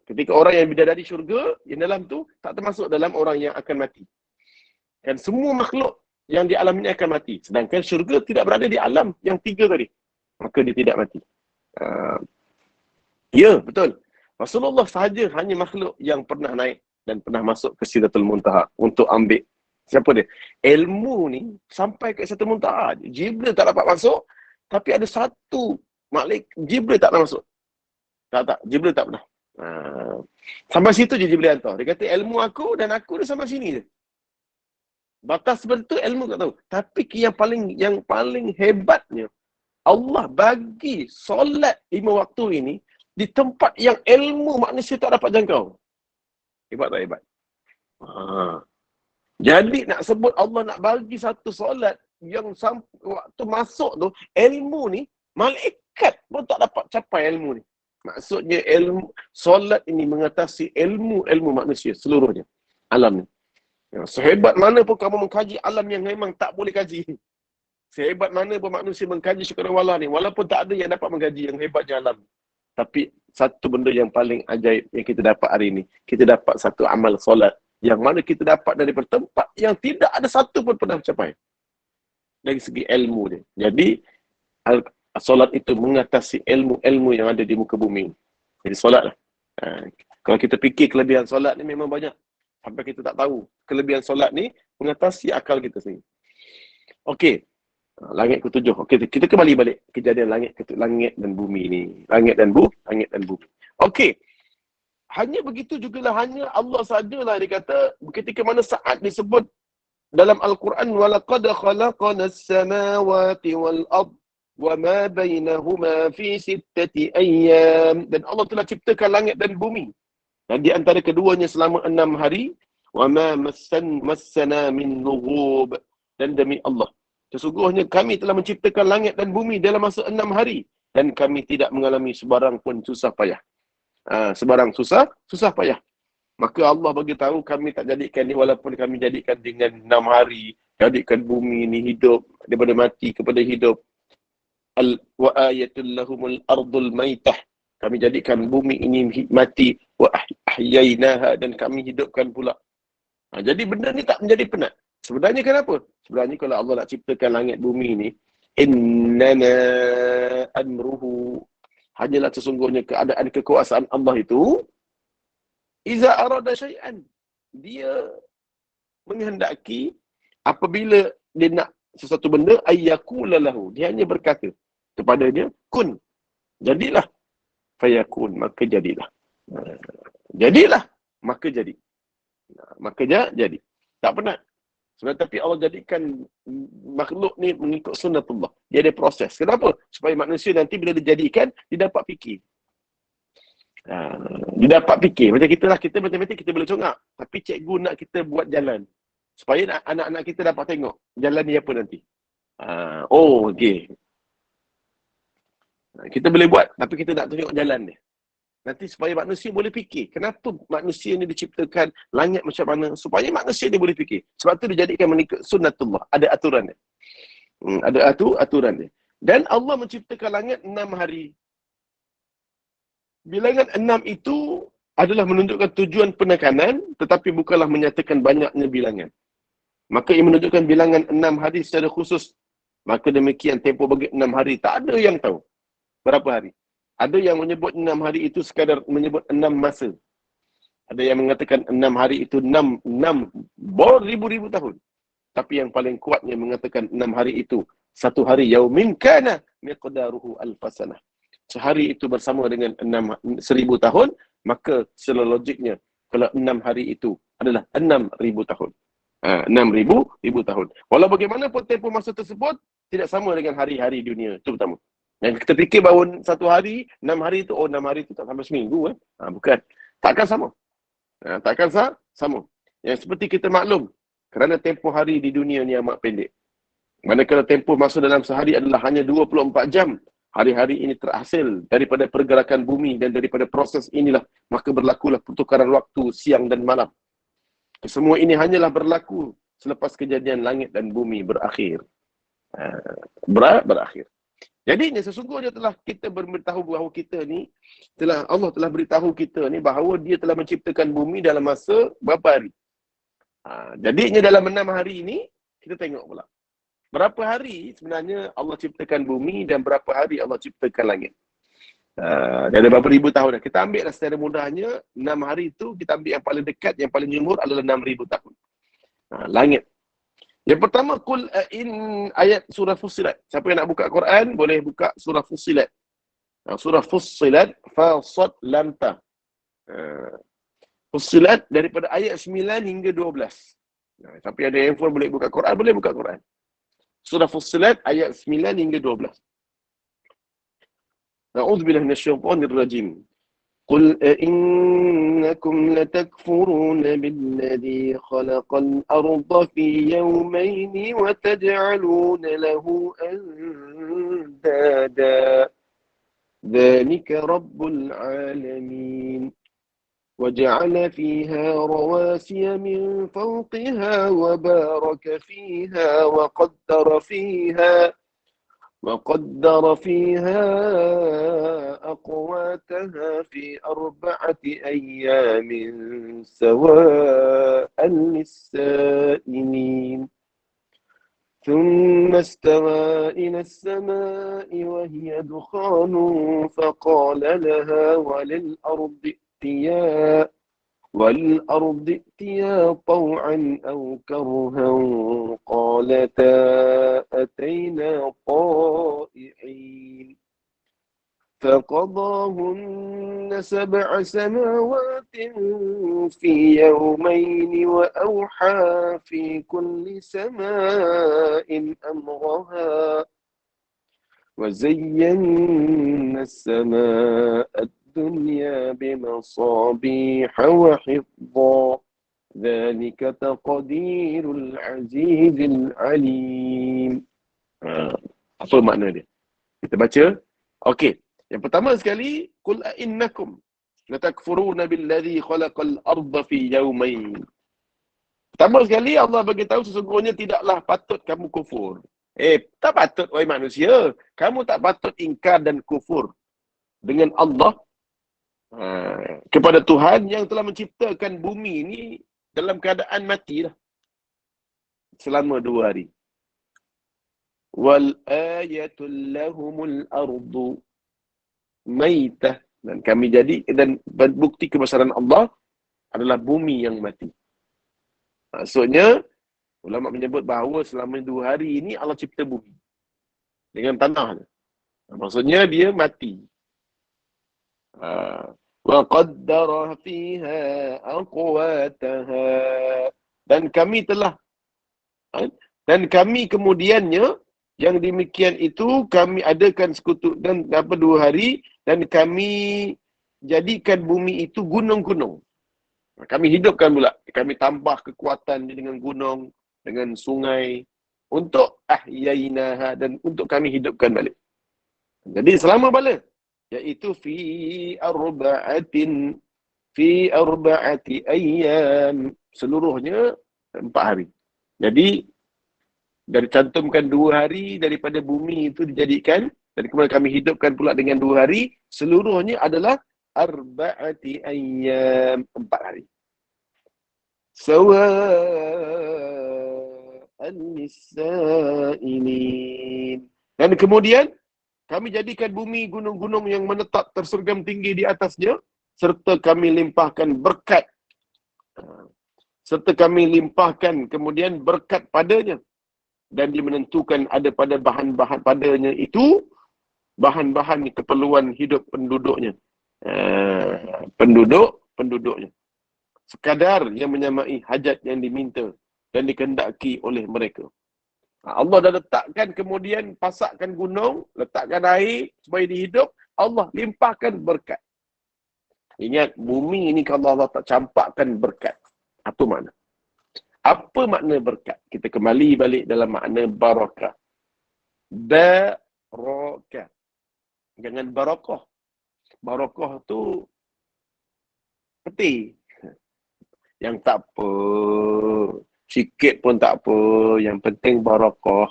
Ketika orang yang bidadari syurga, yang dalam tu tak termasuk dalam orang yang akan mati. Dan semua makhluk yang di alam ini akan mati. Sedangkan syurga tidak berada di alam yang 3 tadi. Maka dia tidak mati. Ya, betul. Rasulullah sahaja hanya makhluk yang pernah naik dan pernah masuk ke Sidratul Muntaha untuk ambil. Siapa dia? Ilmu ni sampai ke Sidratul Muntaha. Jibril tak dapat masuk, tapi ada satu malaikat Jibril tak pernah masuk. Tak, Jibril tak pernah. Sampai situ je Jibril hantar. Dia kata ilmu aku dan aku dia sampai sini je. Batas seperti tu ilmu tak tahu. Tapi yang paling hebatnya, Allah bagi solat 5 waktu ini di tempat yang ilmu manusia tak dapat jangkau. Hebat tak hebat? Jadi nak sebut Allah nak bagi satu solat yang waktu masuk tu, ilmu ni, malaikat pun tak dapat capai ilmu ni. Maksudnya ilmu, solat ini mengatasi ilmu manusia seluruhnya. Alam ni. Ya, sehebat mana pun kamu mengkaji alam yang memang tak boleh kaji. Sehebat mana pun manusia mengkaji cakrawala ni, walaupun tak ada yang dapat mengkaji yang hebatnya alam. Tapi satu benda yang paling ajaib yang kita dapat hari ini, kita dapat satu amal solat yang mana kita dapat daripada tempat yang tidak ada satu pun pernah mencapai dari segi ilmu dia. Jadi solat itu mengatasi ilmu-ilmu yang ada di muka bumi. Jadi solat lah. Kalau kita fikir kelebihan solat ni memang banyak. Sampai kita tak tahu. Kelebihan solat ni mengatasi akal kita sendiri. Okey. Langit ketujuh. Okey, kita kembali balik kejadian langit dan bumi ni. Langit dan bumi. Okey. Hanya begitu jugalah, hanya Allah sajalah dia kata ketika mana saat disebut dalam Al-Quran, walaqad khalaqanas samawati wal ard wa ma bainahuma fi sittati ayyam, dan Allah telah ciptakan langit dan bumi dan di antara keduanya selama 6 hari, wa ma massana min lughub, dan demi Allah sesungguhnya kami telah menciptakan langit dan bumi dalam masa 6 hari dan kami tidak mengalami sebarang pun susah payah. Sebarang susah payah. Maka Allah bagi tahu kami tak jadikan ni, walaupun kami jadikan dengan 6 hari, jadikan bumi ni hidup daripada mati kepada hidup. Wa ayatul lahumul ardul maitah. Kami jadikan bumi ini mati, wa ahyainaha, dan kami hidupkan pula. Jadi benda ni tak menjadi penat. Sebenarnya kenapa? Sebenarnya kalau Allah nak ciptakan langit bumi ni, innama amruhu, hanyalah sesungguhnya keadaan kekuasaan Allah itu, iza arada syai'an, dia menghendaki apabila dia nak sesuatu benda, ayyakula lahu, dia hanya berkata kepadanya, kun, jadilah, fayakun, maka jadilah. Jadilah, maka jadi. Maka jadi. Tak penat. Sebenarnya tapi Allah jadikan makhluk ni mengikut sunnatullah. Dia ada proses. Kenapa? Supaya manusia nanti bila dijadikan, dia dapat fikir. Dia dapat fikir. Macam kita lah, kita matematik kita boleh congak. Tapi cikgu nak kita buat jalan. Supaya anak-anak kita dapat tengok jalan ni apa nanti. Okey. Kita boleh buat, tapi kita nak tengok jalan dia. Nanti supaya manusia boleh fikir. Kenapa manusia ni diciptakan, langit macam mana? Supaya manusia dia boleh fikir. Sebab tu dijadikan mengikut sunnatullah. Ada aturan dia. Ada aturan dia. Dan Allah menciptakan langit 6 hari. Bilangan 6 itu adalah menunjukkan tujuan penekanan, tetapi bukanlah menyatakan banyaknya bilangan. Maka ia menunjukkan bilangan 6 hari secara khusus. Maka demikian tempoh bagi 6 hari. Tak ada yang tahu berapa hari. Ada yang menyebut 6 hari itu sekadar menyebut 6 masa. Ada yang mengatakan 6 hari itu 6 ribu-ribu tahun. Tapi yang paling kuatnya mengatakan 6 hari itu 1 hari yaumin kana miqdaruhu alfasanah. Sehari itu bersama dengan 1000 tahun, maka secara logiknya kalau 6 hari itu adalah 6000 tahun. 6000 tahun. Walau bagaimanapun tempoh masa tersebut tidak sama dengan hari-hari dunia. Itu pertama. Dan kita fikir bahawa 1 hari, 6 hari itu, 6 hari itu tak sampai seminggu. Bukan. Takkan sama. Takkan sama. Yang seperti kita maklum, kerana tempoh hari di dunia ni amat pendek. Manakala tempoh masa dalam sehari adalah hanya 24 jam. Hari-hari ini terhasil daripada pergerakan bumi dan daripada proses inilah, maka berlakulah pertukaran waktu siang dan malam. Semua ini hanyalah berlaku selepas kejadian langit dan bumi berakhir. Berakhir. Jadi sesungguhnya telah kita beritahu bahawa kita ni Allah telah beritahu kita ni bahawa dia telah menciptakan bumi dalam masa berapa hari. Jadinya dalam 6 hari ini kita tengok pula berapa hari sebenarnya Allah ciptakan bumi dan berapa hari Allah ciptakan langit. Ada berapa ribu tahun dah. Kita ambil lah secara mudahnya 6 hari itu kita ambil yang paling dekat, yang paling jumhur adalah 6000 tahun. Langit. Yang pertama, ayat surah Fussilat. Siapa yang nak buka Quran, boleh buka surah Fussilat. Surah Fussilat, Fasad Lam Ta. Fussilat daripada ayat 9 hingga 12. Siapa yang ada handphone boleh buka Quran, boleh buka Quran. Surah Fussilat ayat 9 hingga 12. A'udzubillahi minasyaitonir rajim. قل أئنكم لتكفرون بالذي خلق الأرض في يومين وتجعلون له أندادا ذلك رب العالمين وجعل فيها رواسي من فوقها وبارك فيها وقدر فيها أقواتها في 4 أيام سواء للسائلين ثم استوى إلى السماء وهي دخان فقال لها والأرض ائتيا طوعا أو كرها قالتا أتينا طائعين فقضاهن 7 سماوات في يومين وأوحى في كل سماء أمرها وزينا السماء الدنيا بمصابيح وحفظا ذلك تقدير العزيز العليم. Apa makna dia? Kita baca. Okey. Yang pertama sekali, qul a'innakum latakfuruna billadhi khalaqal arda fi yawmain. Pertama sekali Allah bagi tahu sesungguhnya tidaklah patut kamu kufur. Tak patut wahai manusia. Kamu tak patut ingkar dan kufur dengan Allah kepada Tuhan yang telah menciptakan bumi ini dalam keadaan mati dah selama 2 hari. Wal ayatul lahumul ardu maitah, dan kami jadi dan bukti kebesaran Allah adalah bumi yang mati. Maksudnya ulama menyebut bahawa selama 2 hari ini Allah cipta bumi dengan tanah. Maksudnya dia mati. Wa qaddara fiha aqwataha, dan kami kemudiannya yang demikian itu kami adakan sekutu dan 2 hari, dan kami jadikan bumi itu gunung-gunung. Kami hidupkan pula, kami tambah kekuatan dengan gunung, dengan sungai, untuk ahyainaha, dan untuk kami hidupkan balik. Jadi selama bala, iaitu fi arba'ati ayyam, seluruhnya 4 hari. Jadi dari cantumkan 2 hari daripada bumi itu dijadikan, dan kemudian kami hidupkan pula dengan 2 hari, seluruhnya adalah arba'ati ayyam, 4 hari. Sawa'an lis-sa'ilin. Dan kemudian kami jadikan bumi gunung-gunung yang menetap tersergam tinggi di atasnya, serta kami limpahkan berkat. Kemudian berkat padanya, dan dia menentukan ada pada bahan-bahan padanya itu bahan-bahan keperluan hidup penduduknya. Penduduknya. Sekadar yang menyamai hajat yang diminta dan dikehendaki oleh mereka. Allah dah letakkan, kemudian pasakkan gunung, letakkan air supaya dihidup, Allah limpahkan berkat. Ingat, bumi ini kalau Allah tak campakkan berkat, apa makna? Apa makna berkat? Kita kembali balik dalam makna barakah. Barakah. Jangan barakah. Barakah tu peti. Yang tak apa. Sikit pun tak apa. Yang penting barakah.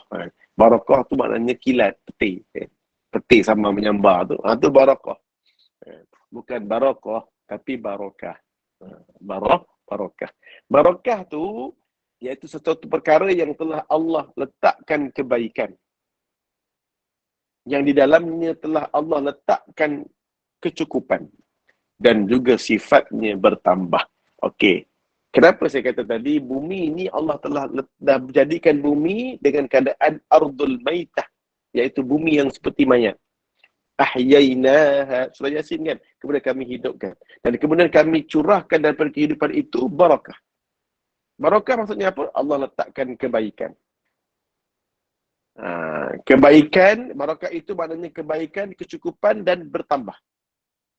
Barakah tu maknanya kilat, peti. Peti sama menyambar tu. Tu barakah. Bukan barakah, tapi barakah. Barakah. Barakah tu iaitu sesuatu perkara yang telah Allah letakkan kebaikan. Yang di dalamnya telah Allah letakkan kecukupan. Dan juga sifatnya bertambah. Okey. Kenapa saya kata tadi, bumi ini Allah telah jadikan bumi dengan keadaan ardul maitah. Iaitu bumi yang seperti mayat. Ahyainaha. Surah Yasin kan? Kemudian kami hidupkan. Dan kemudian kami curahkan daripada kehidupan itu barakah. Barakah maksudnya apa? Allah letakkan kebaikan. Kebaikan, barakah itu maknanya kebaikan, kecukupan dan bertambah.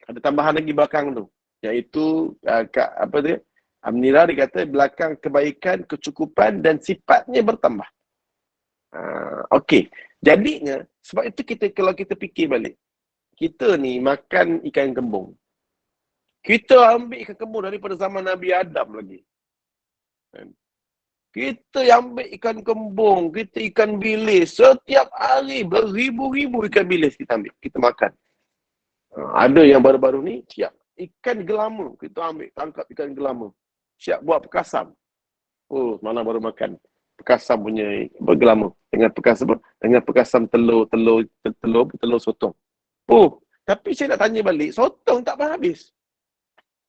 Ada tambahan lagi belakang tu. Iaitu, Amnira dia kata belakang kebaikan, kecukupan dan sifatnya bertambah. Okey. Jadinya, sebab itu kalau kita fikir balik. Kita ni makan ikan kembung. Kita ambil ikan kembung daripada zaman Nabi Adam lagi. Kan? Kita ambil ikan kembung, kita ikan bilis. Setiap hari beribu-ribu ikan bilis kita ambil, kita makan. Ada yang baru-baru ni, siap. Ikan gelama, kita ambil, tangkap ikan gelama. Siap buat pekasam. Oh, mana baru makan. Pekasam punya bergelama. Dengan pekasam telur sotong. Oh, tapi saya nak tanya balik, sotong tak pernah habis.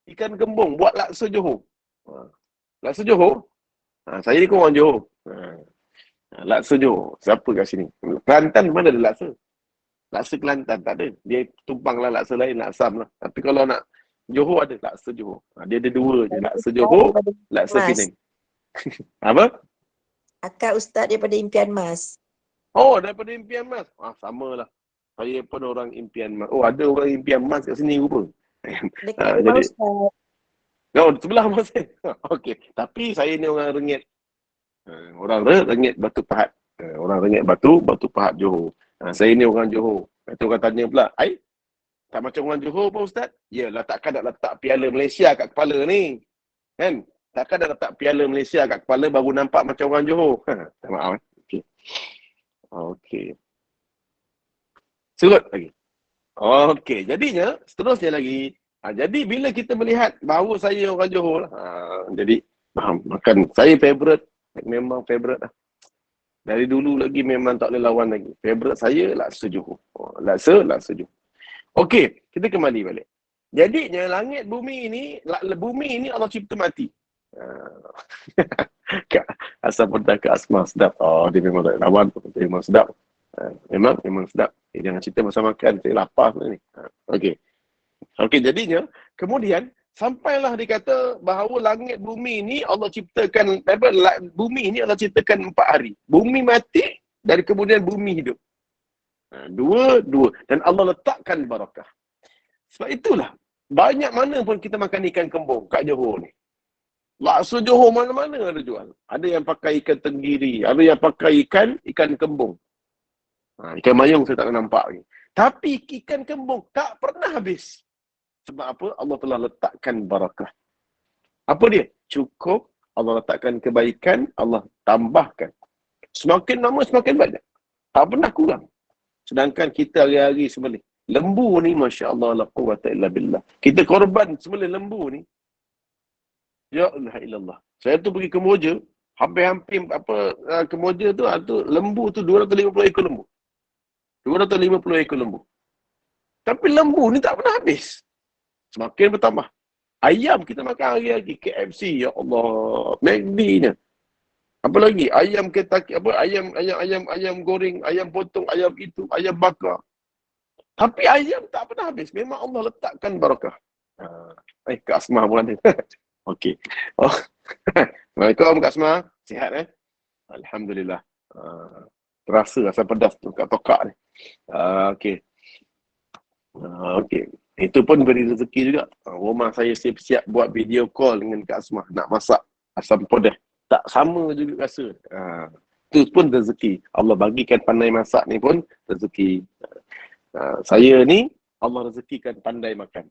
Ikan kembung, buat laksa Johor. Laksa Johor, saya ni orang Johor. Laksa Johor, siapa kat sini? Kelantan mana ada laksa? Laksa Kelantan tak ada. Dia tumpanglah laksa lain, laksam lah. Tapi kalau nak Johor ada laksa Johor. Dia ada dua je, laksa Johor, laksa Penang. Apa? Akak ustaz daripada Impian Mas. Oh, daripada Impian Mas. Samalah. Saya pun orang Impian Mas. Oh, ada orang Impian Mas kat sini rupa. Dekat rumah ustaz. Oh, sebelah Mas. Okey. Tapi saya ni orang Rengit. Orang Rengit Batu Pahat. Orang Rengit Batu Pahat Johor. Saya ni orang Johor. Itu orang tanya pula, tak macam orang Johor pun Ustaz? Yalah, takkan nak letak piala Malaysia kat kepala ni. Kan? Takkan nak letak piala Malaysia kat kepala baru nampak macam orang Johor. Maaf. Okey. Surut lagi. Okey, jadinya seterusnya lagi. Jadi bila kita melihat bahawa saya orang Johor, jadi makan saya favorite, memang favorite lah. Dari dulu lagi memang tak boleh lawan lagi. Favorite saya laksa Johor. Laksa Johor. Okey, kita kembali balik. Jadinya langit bumi ini Allah cipta mati. Asal pedas ke Asma sedap. Dia memang tak lawan, dia memang sedap. Memang sedap. Jangan cerita masa makan, saya lapar ni. Okey, jadinya kemudian sampailah dikata bahawa langit bumi ini Allah ciptakan, bumi ini Allah ciptakan 4 hari. Bumi mati, dari kemudian bumi hidup. Dua. Dan Allah letakkan barakah. Sebab itulah, banyak mana pun kita makan ikan kembung kat Johor ni. Laksa Johor mana-mana ada jual. Ada yang pakai ikan tenggiri, ada yang pakai ikan kembung. Ikan mayung saya tak nampak lagi. Tapi ikan kembung tak pernah habis. Sebab apa? Allah telah letakkan barakah. Apa dia? Cukup. Allah letakkan kebaikan, Allah tambahkan. Semakin lama semakin banyak. Tak pernah kurang. Sedangkan kita hari-hari sembelih lembu ni, Masya Allah, la quwwata illa billah. Kita korban sembelih lembu ni. Ya Allah ilallah. Saya tu pergi Kemboja, hampir Kemboja tu lembu tu 250 ekor lembu. 250 ekor lembu. Tapi lembu ni tak pernah habis. Semakin bertambah. Ayam kita makan hari-hari, KFC, ya Allah, McD-nya. Apa lagi? Ayam Kentucky, ayam goreng, ayam potong, ayam itu, ayam bakar. Tapi ayam tak pernah habis. Memang Allah letakkan barakah. Kak Asma pun ada. Okey. Assalamualaikum Kak Asma. Sihat Alhamdulillah. Terasa rasa pedas tu kat tokak ni. Okey. Okey. Itu pun beri rezeki juga. Rumah saya siap-siap buat video call dengan Kak Asma. Nak masak asam pedas. Tak sama juga rasa. Itu pun rezeki. Allah bagikan pandai masak ni pun rezeki. Saya ni Allah rezekikan pandai makan.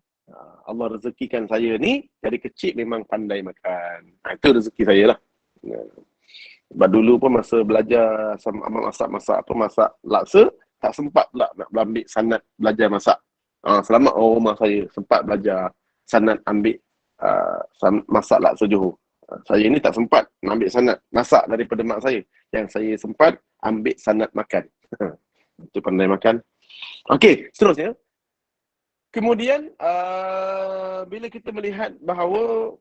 Allah rezekikan saya ni dari kecil memang pandai makan. Itu rezeki saya lah. Sebab dulu pun masa belajar masak laksa, tak sempat pula nak ambil sanad belajar masak. Selamat rumah saya sempat belajar sanad ambil masak laksa Johor. Saya ni tak sempat ambil sanad masak daripada mak saya. Yang saya sempat ambil sanad makan. Itu pandai makan. Okey, seterusnya. Kemudian, bila kita melihat bahawa,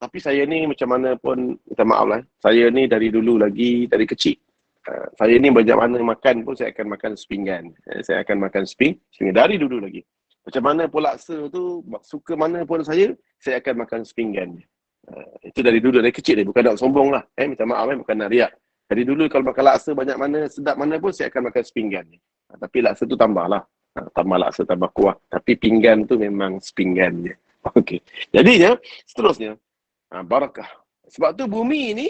tapi saya ni macam mana pun, minta maaf lah. Saya ni dari dulu lagi, dari kecil. Saya ni banyak mana makan pun, saya akan makan sepinggan. Saya akan makan sepinggan dari dulu lagi. Macam mana pun laksa tu, suka mana pun saya akan makan sepinggan. Itu dari dulu, dari kecil dia. Bukan nak sombong lah. Minta maaf, bukan nak riak. Dari dulu kalau makan laksa banyak mana, sedap mana pun, saya akan makan sepinggan. Tapi laksa tu tambah lah. Tambah laksa, tambah kuah. Tapi pinggan tu memang sepinggan je. Okey. Jadinya, seterusnya, barakah. Sebab tu bumi ni,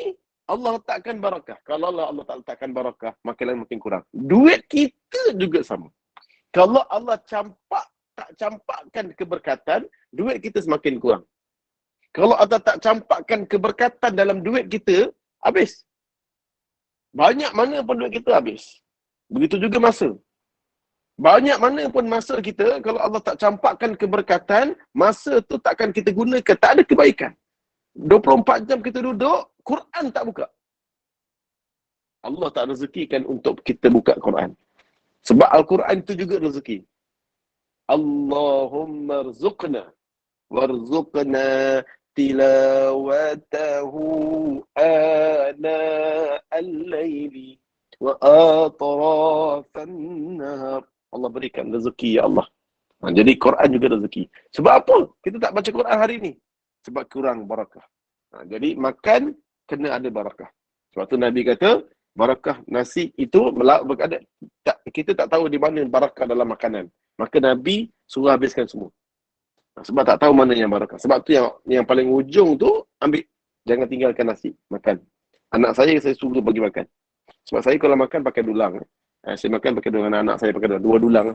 Allah letakkan barakah. Kalau Allah tak letakkan barakah, makin lama makin kurang. Duit kita juga sama. Kalau Allah campak tak campakkan keberkatan, duit kita semakin kurang. Kalau Allah tak campakkan keberkatan dalam duit kita, habis. Banyak mana pun duit kita habis. Begitu juga masa. Banyak mana pun masa kita, kalau Allah tak campakkan keberkatan, masa tu takkan kita gunakan. Tak ada kebaikan. 24 jam kita duduk, Quran tak buka. Allah tak rezekikan untuk kita buka Quran. Sebab Al-Quran itu juga rezeki. Allahumma rzuqna warzuqna tilawatahu ana al-layli wa atrafan nahar. Allah berikan rezeki, ya Allah. Jadi Quran juga rezeki. Sebab apa kita tak baca Quran hari ni? Sebab kurang barakah. Jadi makan kena ada barakah. Sebab tu Nabi kata, barakah nasi itu kita tak tahu di mana barakah dalam makanan. Maka Nabi suruh habiskan semua. Sebab tak tahu mana yang barakah. Sebab tu yang paling ujung tu ambil. Jangan tinggalkan nasi, makan. Anak saya suruh bagi makan. Sebab saya kalau makan pakai dulang. Saya makan pakai dulang, anak saya pakai dulang. Dua dulang.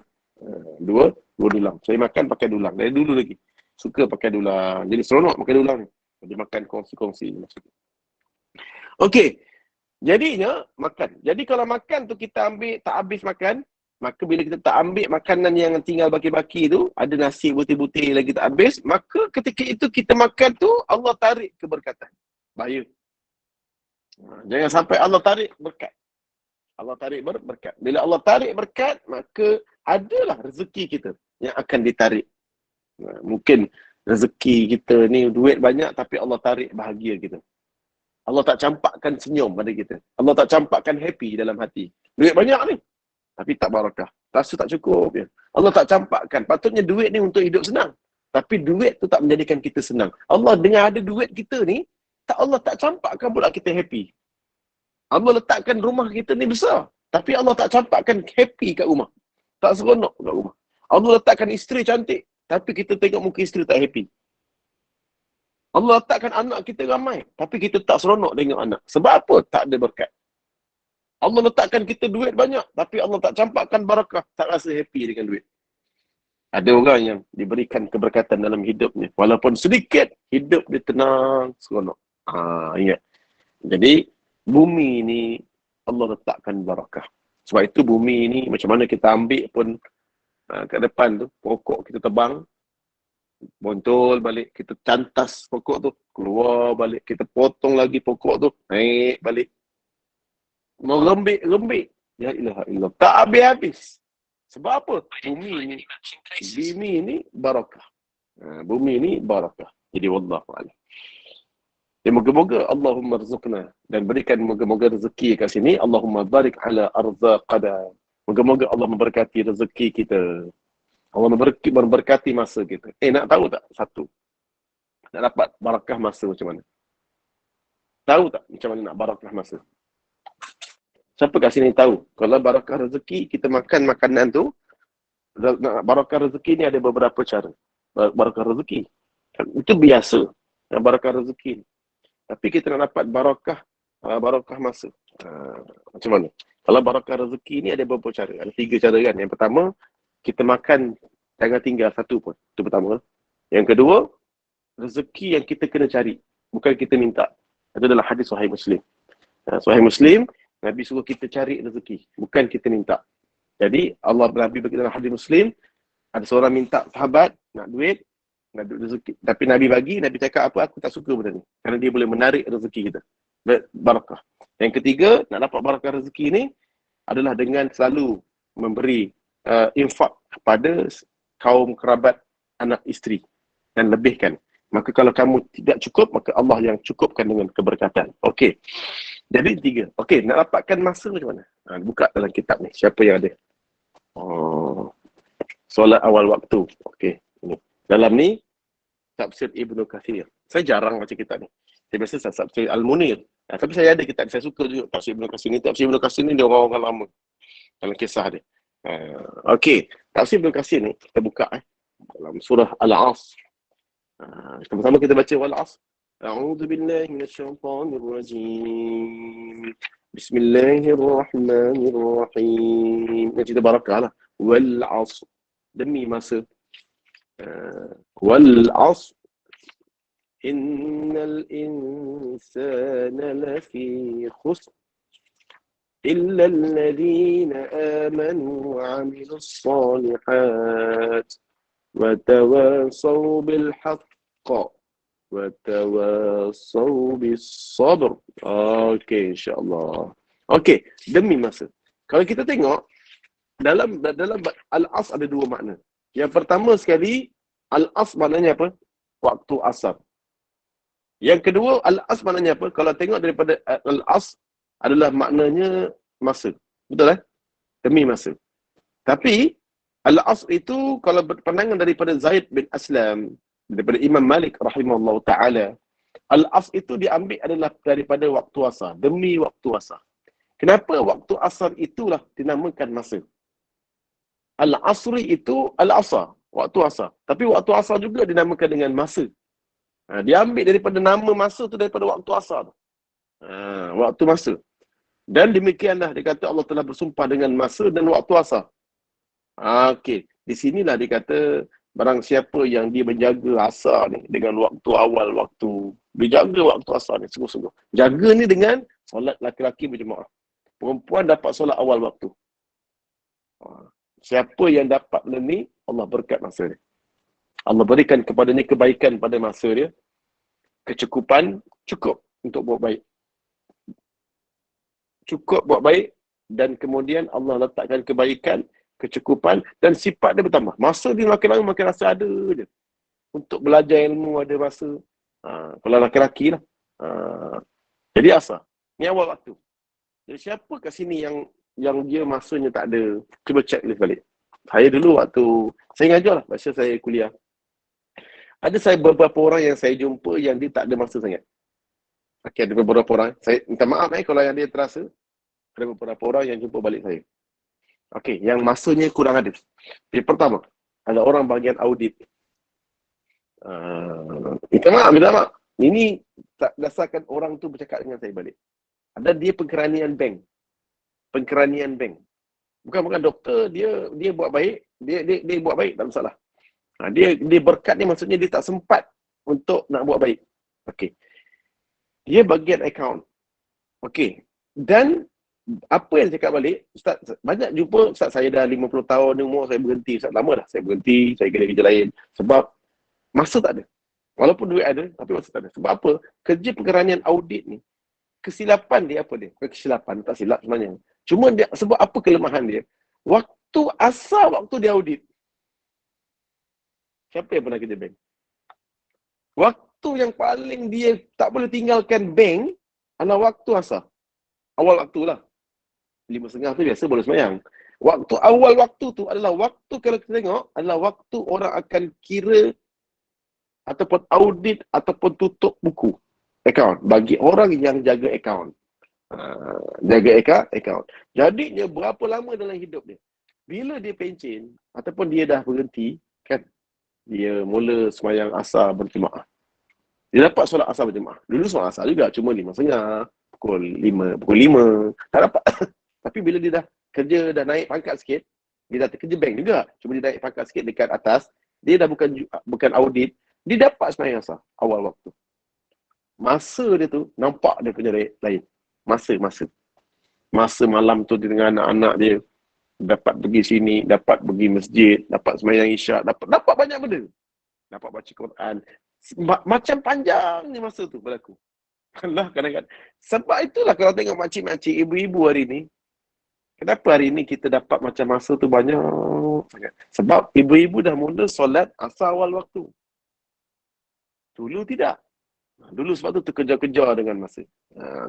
Dua dulang. Saya makan pakai dulang. Dari dulu lagi. Suka pakai dulang. Jadi seronok pakai dulang ni. Dia makan kongsi-kongsi. Okey. Jadinya, makan. Jadi kalau makan tu kita ambil, tak habis makan, maka bila kita tak ambil makanan yang tinggal baki-baki tu, ada nasi butir-butir lagi tak habis, maka ketika itu kita makan tu, Allah tarik keberkatan. Bahaya. Jangan sampai Allah tarik berkat. Allah tarik berkat. Bila Allah tarik berkat, maka adalah rezeki kita yang akan ditarik. Mungkin rezeki kita ni duit banyak tapi Allah tarik bahagia kita. Allah tak campakkan senyum pada kita. Allah tak campakkan happy dalam hati. Duit banyak ni tapi tak barakah. Rasa tak cukup ya. Allah tak campakkan. Patutnya duit ni untuk hidup senang. Tapi duit tu tak menjadikan kita senang. Allah dengan ada duit kita ni, Allah tak campakkan pula kita happy. Allah letakkan rumah kita ni besar. Tapi Allah tak campakkan happy kat rumah. Tak seronok kat rumah. Allah letakkan isteri cantik. Tapi kita tengok muka isteri tak happy. Allah letakkan anak kita ramai. Tapi kita tak seronok tengok anak. Sebab apa? Tak ada berkat. Allah letakkan kita duit banyak. Tapi Allah tak campakkan barakah. Tak rasa happy dengan duit. Ada orang yang diberikan keberkatan dalam hidupnya. Walaupun sedikit, hidup dia tenang, seronok. Ingat. Jadi, bumi ni Allah letakkan barakah. Sebab itu bumi ni macam mana kita ambil pun kat depan tu, pokok kita tebang, bontol balik, kita cantas pokok tu, keluar balik, kita potong lagi pokok tu, naik balik. Mau rembik, ya ilaha illallah. Tak habis-habis. Sebab apa? Bumi ni barakah. Bumi ni barakah. Jadi wallahu a'lam. Ya, moga-moga Allahumma rzuqna dan berikan moga-moga rezeki kat sini. Allahumma barik ala arzaqana. Moga-moga Allah memberkati rezeki kita. Allah memberkati masa kita. Nak tahu tak satu? Nak dapat barakah masa macam mana? Tahu tak macam mana nak barakah masa? Siapa kat sini tahu? Kalau barakah rezeki, kita makan makanan tu, barakah rezeki ni ada beberapa cara. Barakah rezeki. Itu biasa. Barakah rezeki ni. Tapi kita nak dapat barakah masa. Macam mana? Kalau barakah rezeki ni ada beberapa cara. Ada 3 cara kan. Yang pertama, kita makan jangan tinggal satu pun. Itu pertama. Yang kedua, rezeki yang kita kena cari. Bukan kita minta. Itu adalah hadis Sahih Muslim. Sahih Muslim, Nabi suruh kita cari rezeki. Bukan kita minta. Jadi, Nabi bagi dalam hadis Muslim, ada seorang minta sahabat, nak duit rezeki. Tapi Nabi bagi, Nabi cakap apa? Aku tak suka benda ni. Kerana dia boleh menarik rezeki kita. Barakah. Yang ketiga, nak dapat barakah rezeki ni adalah dengan selalu memberi infak kepada kaum kerabat, anak isteri dan lebihkan. Maka kalau kamu tidak cukup, maka Allah yang cukupkan dengan keberkatan. Okey. Jadi 3. Okey, nak dapatkan masa macam mana? Buka dalam kitab ni. Siapa yang ada? Solat awal waktu. Okey. Dalam ni tafsir Ibnu Katsir. Saya jarang baca kitab ni. Saya biasa tafsir Al-Munir. Tapi saya ada kitab, saya suka juga tafsir Ibnu Katsir ni. Tafsir Ibnu Katsir ni dia orang-orang lama dalam kisah dia. Okey, tafsir Ibnu Katsir ni kita buka dalam surah Al-Asr. Sama-sama kita baca Wal-Asr. A'udzu billahi minasyaitonir rajim. Bismillahirrahmanirrahim. Kita barakahlah. Wal-Asr. Demi masa. Wal asr innal insana lafi khusr illa alladhina amanu wa 'amilus shalihat wa tawasaw bil haqq wa tawasaw bis sabr. Okey, insya-Allah. Okey, demi masa. Kalau kita tengok dalam al-as ada dua makna. Yang pertama sekali, al-as maknanya apa? Waktu asar. Yang kedua, al-as maknanya apa? Kalau tengok daripada al-as adalah maknanya masa. Betul Demi masa. Tapi al-as itu kalau berpandangan daripada Zaid bin Aslam, daripada Imam Malik rahimahullah ta'ala, al-as itu diambil adalah daripada waktu asar. Demi waktu asar. Kenapa waktu asar itulah dinamakan masa? Al-asri itu al-asar, waktu asar. Tapi waktu asar juga dinamakan dengan masa. Dia ambil daripada nama masa tu daripada waktu asar tu. Waktu masa. Dan demikianlah dia kata Allah telah bersumpah dengan masa dan waktu asar. Okey. Di sinilah dia kata barang siapa yang dia menjaga asar ni dengan waktu awal waktu. Dia jaga waktu asar ni sungguh-sungguh. Jaga ni dengan solat laki-laki berjemaah. Perempuan dapat solat awal waktu. Siapa yang dapat benda ni, Allah berkat masa dia. Allah berikan kepadanya kebaikan pada masa dia. Kecukupan, cukup untuk buat baik. Cukup buat baik dan kemudian Allah letakkan kebaikan, kecukupan dan sifat dia bertambah. Masa dia makin lama makin rasa ada je. Untuk belajar ilmu ada masa. Kalau laki-laki lah. Jadi asal. Ni awal waktu. Jadi siapa kat sini yang dia masanya tak ada, cuba check list balik. Saya dulu waktu saya ngajar lah, masa saya kuliah. Ada saya beberapa orang yang saya jumpa yang dia tak ada masa sangat. Okey, ada beberapa orang. Saya minta maaf kalau yang dia terasa. Ada beberapa orang yang jumpa balik saya. Okey, yang masanya kurang ada. Yang pertama, ada orang bahagian audit. Minta maaf. Ini tak dasarkan orang tu bercakap dengan saya balik. Ada dia pengkeranian bank. Bukan doktor, dia buat baik, dia buat baik, tak masalah. Dia berkat ni maksudnya dia tak sempat untuk nak buat baik. Okey. Dia bagian account. Okey. Dan apa yang cakap balik, Ustaz, banyak jumpa, Ustaz saya dah 50 tahun ni umur, saya berhenti, Ustaz lama dah saya berhenti, saya kerja lain. Sebab masa tak ada. Walaupun duit ada, tapi masa tak ada. Sebab apa? Kerja pengkeranian audit ni, kesilapan dia apa dia? Bukan kesilapan, tak silap sebenarnya. Cuma dia, sebab apa kelemahan dia? Waktu asal waktu dia audit. Siapa yang pernah kerja bank? Waktu yang paling dia tak boleh tinggalkan bank adalah waktu asal. Awal waktu lah. 5.30 tu biasa boleh sembahyang. Waktu awal waktu tu adalah waktu, kalau kita tengok, adalah waktu orang akan kira ataupun audit ataupun tutup buku account bagi orang yang jaga account. Jaga account. Jadi dia berapa lama dalam hidup dia? Bila dia pencen ataupun dia dah berhenti, kan, dia mula sembahyang asar berjemaah. Dia dapat solat asar berjemaah. Dulu solat asar juga, cuma 5.30, pukul 5. Tak dapat. Tapi bila dia dah kerja, dah naik pangkat sikit, dia dah kerja bank juga, cuma dia naik pangkat sikit dekat atas, dia dah bukan audit, dia dapat sembahyang asar awal waktu. Masa dia tu, nampak dia punya lain. Masa malam tu dia dengan anak-anak dia, dapat pergi sini, dapat pergi masjid, dapat sembahyang isyak, dapat banyak benda. Dapat baca Quran. Macam panjang ni masa tu berlaku. Allah kadang-kadang. Sebab itulah kalau tengok makcik-makcik, ibu-ibu hari ni, kenapa hari ni kita dapat macam masa tu banyak sangat? Sebab ibu-ibu dah mula solat asar awal waktu. Dulu tidak. Dulu sebab tu terkejar-kejar dengan masa.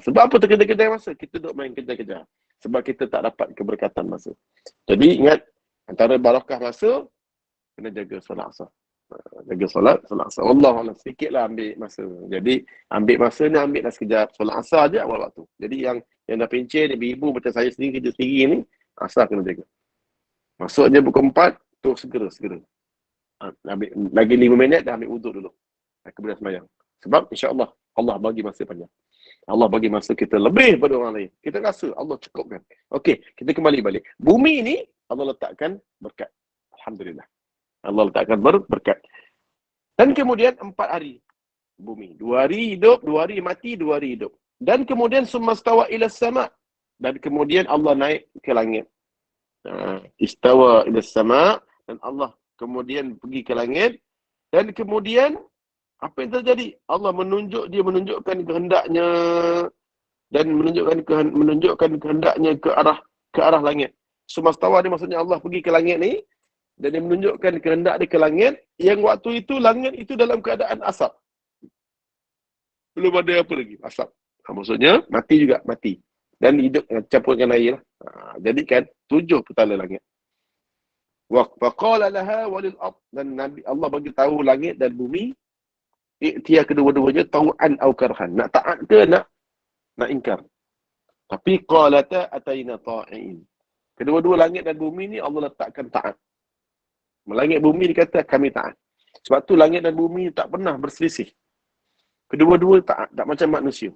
Sebab apa terkejar-kejar masa? Kita duduk main kejar-kejar. Sebab kita tak dapat keberkatan masa. Jadi ingat, antara barakah masa, kena jaga solat asar. Jaga solat asar. Wallahualam, sikitlah ambil masa. Jadi ambil masa ni, ambil dah sekejap. Solat asar je awal waktu. Jadi yang dah pencen, ibu-ibu macam saya sendiri, kerja sendiri ni, asar kena jaga. Masuk je pukul 4, tu segera. Ambil, lagi 5 minit dah ambil wuduk dulu. Kemudian sembahyang. Sebab insya-Allah Allah bagi masa panjang. Allah bagi masa kita lebih daripada orang lain. Kita rasa Allah cukupkan. Okey, kita kembali balik. Bumi ni Allah letakkan berkat. Alhamdulillah. Allah letakkan berkat. Dan kemudian 4 hari bumi. 2 hari hidup, 2 hari mati, 2 hari hidup. Dan kemudian sumastawa ila sama. Dan kemudian Allah naik ke langit. Istawa ila sama. Dan Allah kemudian pergi ke langit. Dan kemudian apa yang terjadi? Allah menunjukkan kehendaknya dan menunjukkan kehendaknya ke arah langit. Sumastawa ni maksudnya Allah pergi ke langit ni dan dia menunjukkan kehendak dia ke langit yang waktu itu langit itu dalam keadaan asap. Belum ada apa lagi, asap. Maksudnya mati juga, mati. Dan hidup campurkan air lah. Jadi kan 7 petala langit. Wa qala laha walil ard, dan Nabi Allah bagi tahu langit dan bumi iktia kedua-duanya tau'an au karhan. Nak taat ke nak ingkar. Tapi qalata ataina ta'in. Kedua-dua langit dan bumi ni Allah letakkan taat. Langit bumi dikata kami taat. Sebab tu langit dan bumi tak pernah berselisih. Kedua-dua taat, tak macam manusia.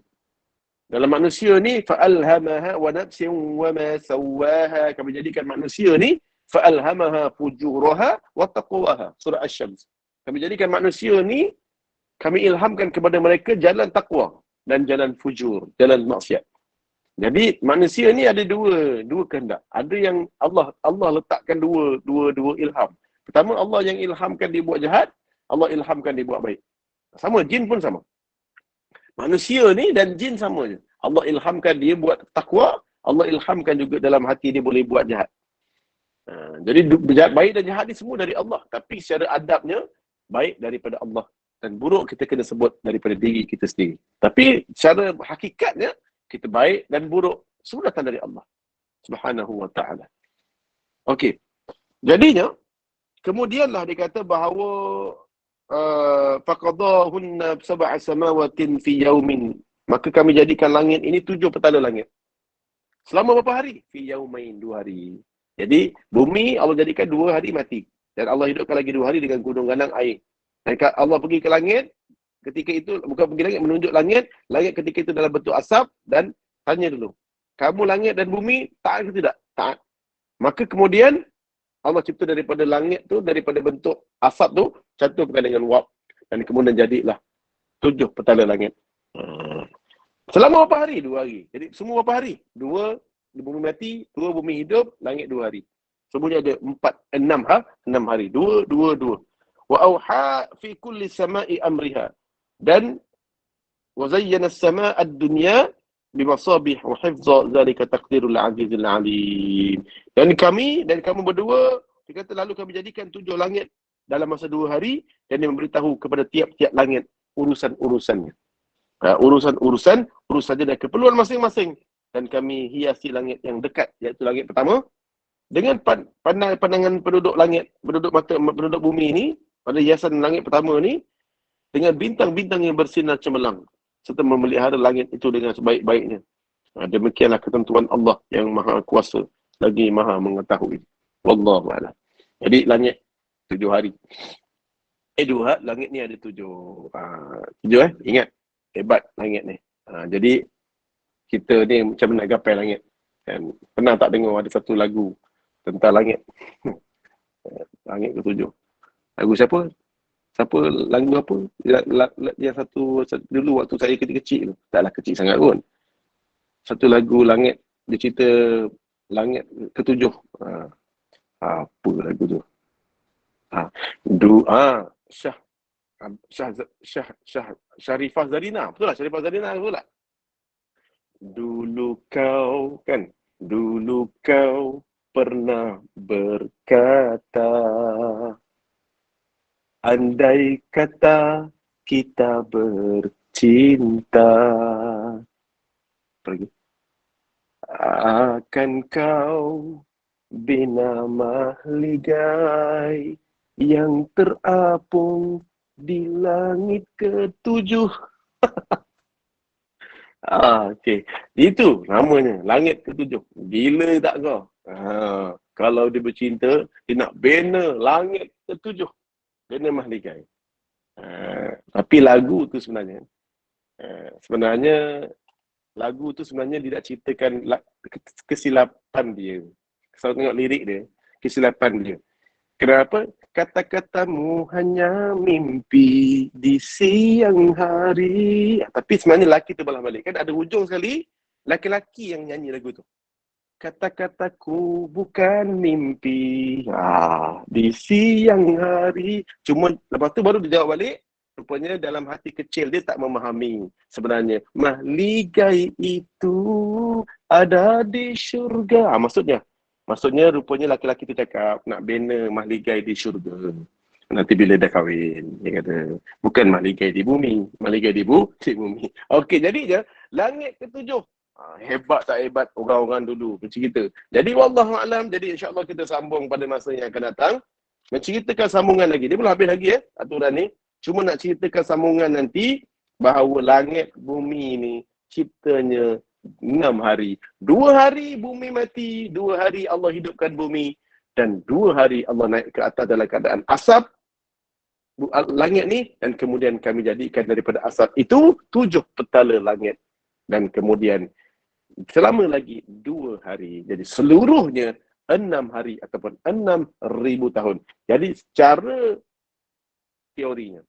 Dalam manusia ni fa'alhamaha wa nafsin wa ma sawwaha, kami jadikan manusia ni fa'alhamaha fujuraha wa taqwaha. Surah Asy-Syams. Kami jadikan manusia ni, kami ilhamkan kepada mereka jalan takwa dan jalan fujur, jalan maksiat. Jadi manusia ni ada dua kehendak. Ada yang Allah letakkan dua ilham. Pertama, Allah yang ilhamkan dia buat jahat, Allah ilhamkan dia buat baik. Sama, jin pun sama. Manusia ni dan jin sama je. Allah ilhamkan dia buat takwa, Allah ilhamkan juga dalam hati dia boleh buat jahat. Jadi baik dan jahat ni semua dari Allah. Tapi secara adabnya, baik daripada Allah. Dan buruk kita kena sebut daripada diri kita sendiri. Tapi secara hakikatnya, kita baik dan buruk semua datang dari Allah Subhanahu wa ta'ala. Okey. Jadinya, kemudianlah dikata bahawa faqadahunna sab'a samawatin fi yaumin. Maka kami jadikan langit ini 7 petala langit. Selama berapa hari? Fi yaumain, 2 hari. Jadi, bumi Allah jadikan 2 hari mati. Dan Allah hidupkan lagi 2 hari dengan gunung ganang air. Dan Allah pergi ke langit, ketika itu, bukan pergi langit, menunjuk langit ketika itu dalam bentuk asap, dan tanya dulu, kamu langit dan bumi taat ke tidak? Taat. Maka kemudian Allah cipta daripada langit tu, daripada bentuk asap tu, cantumkan dengan wap, dan kemudian jadilah 7 petala langit. Selama berapa hari? 2 hari. Jadi semua berapa hari? 2 bumi mati, 2 bumi hidup, langit 2 hari. Semuanya ada 6 hari. 2. Wa auha fi kulli sama'i amriha. Dan wa zayyana as-samaa'a ad-dunya bimasabih wa hifdza, zalika taqdirul azizil alim. Dan kamu berdua, dikata lalu kami jadikan 7 langit dalam masa 2 hari, dan dia memberitahu kepada tiap-tiap langit urusan-urusannya. Urusannya dan keperluan masing-masing. Dan kami hiasi langit yang dekat, iaitu langit pertama, dengan pandangan penduduk bumi ini, pada hiasan langit pertama ni, dengan bintang-bintang yang bersinar cemerlang, serta memelihara langit itu dengan sebaik-baiknya. Demikianlah ketentuan Allah yang maha kuasa, lagi maha mengetahui. Wallahu a'lam. Jadi langit 7 hari. Langit ni ada 7. 7 ingat. Hebat langit ni. Jadi kita ni macam mana nak gapai langit. Kan? Pernah tak dengar ada satu lagu tentang langit? Langit ke-7. Lagu siapa? Lagu apa? Yang satu dulu waktu saya kecil-kecil tu. Taklah kecil sangat pun. Satu lagu langit, dia cerita langit ke-7. Apa lagu tu? Sharifah Zarina. Betul lah, Sharifah Zarina, betul tak? Dulu kau pernah berkata, andai kata kita bercinta, pergi, akan kau bina mahligai yang terapung di langit ke-7. Okey. Itu namanya, langit ke-7. Gila tak kau? Kalau dia bercinta, dia nak bina langit ke-7. Bina mahligai. Tapi lagu tu sebenarnya, lagu tu sebenarnya dia nak ceritakan kesilapan dia. Kalau tengok lirik dia, kesilapan dia. Kenapa? kata-katamu hanya mimpi di siang hari. Tapi sebenarnya lelaki tu balas balik. Kan ada hujung sekali, laki-laki yang nyanyi lagu tu. Kata-kataku bukan mimpi di siang hari. Cuma lepas tu baru dia jawab balik. Rupanya dalam hati kecil dia tak memahami sebenarnya. Mahligai itu ada di syurga. Maksudnya rupanya laki-laki tu cakap nak bina mahligai di syurga. Nanti bila dah kahwin, dia kata. Bukan mahligai di bumi. Mahligai di bumi. Okey, jadi je langit ketujuh. Hebat tak hebat orang-orang dulu bercerita. Jadi wallahualam, jadi insya-Allah kita sambung pada masa yang akan datang. Menceritakan sambungan lagi. Dia belum habis lagi aturan ni. Cuma nak ceritakan sambungan nanti bahawa langit bumi ni ciptanya 6 hari. 2 hari bumi mati, 2 hari Allah hidupkan bumi dan 2 hari Allah naik ke atas dalam keadaan asap langit ni, dan kemudian kami jadikan daripada asap itu 7 petala langit, dan kemudian selama lagi 2 hari. Jadi seluruhnya 6 hari ataupun 6,000 tahun. Jadi secara teorinya,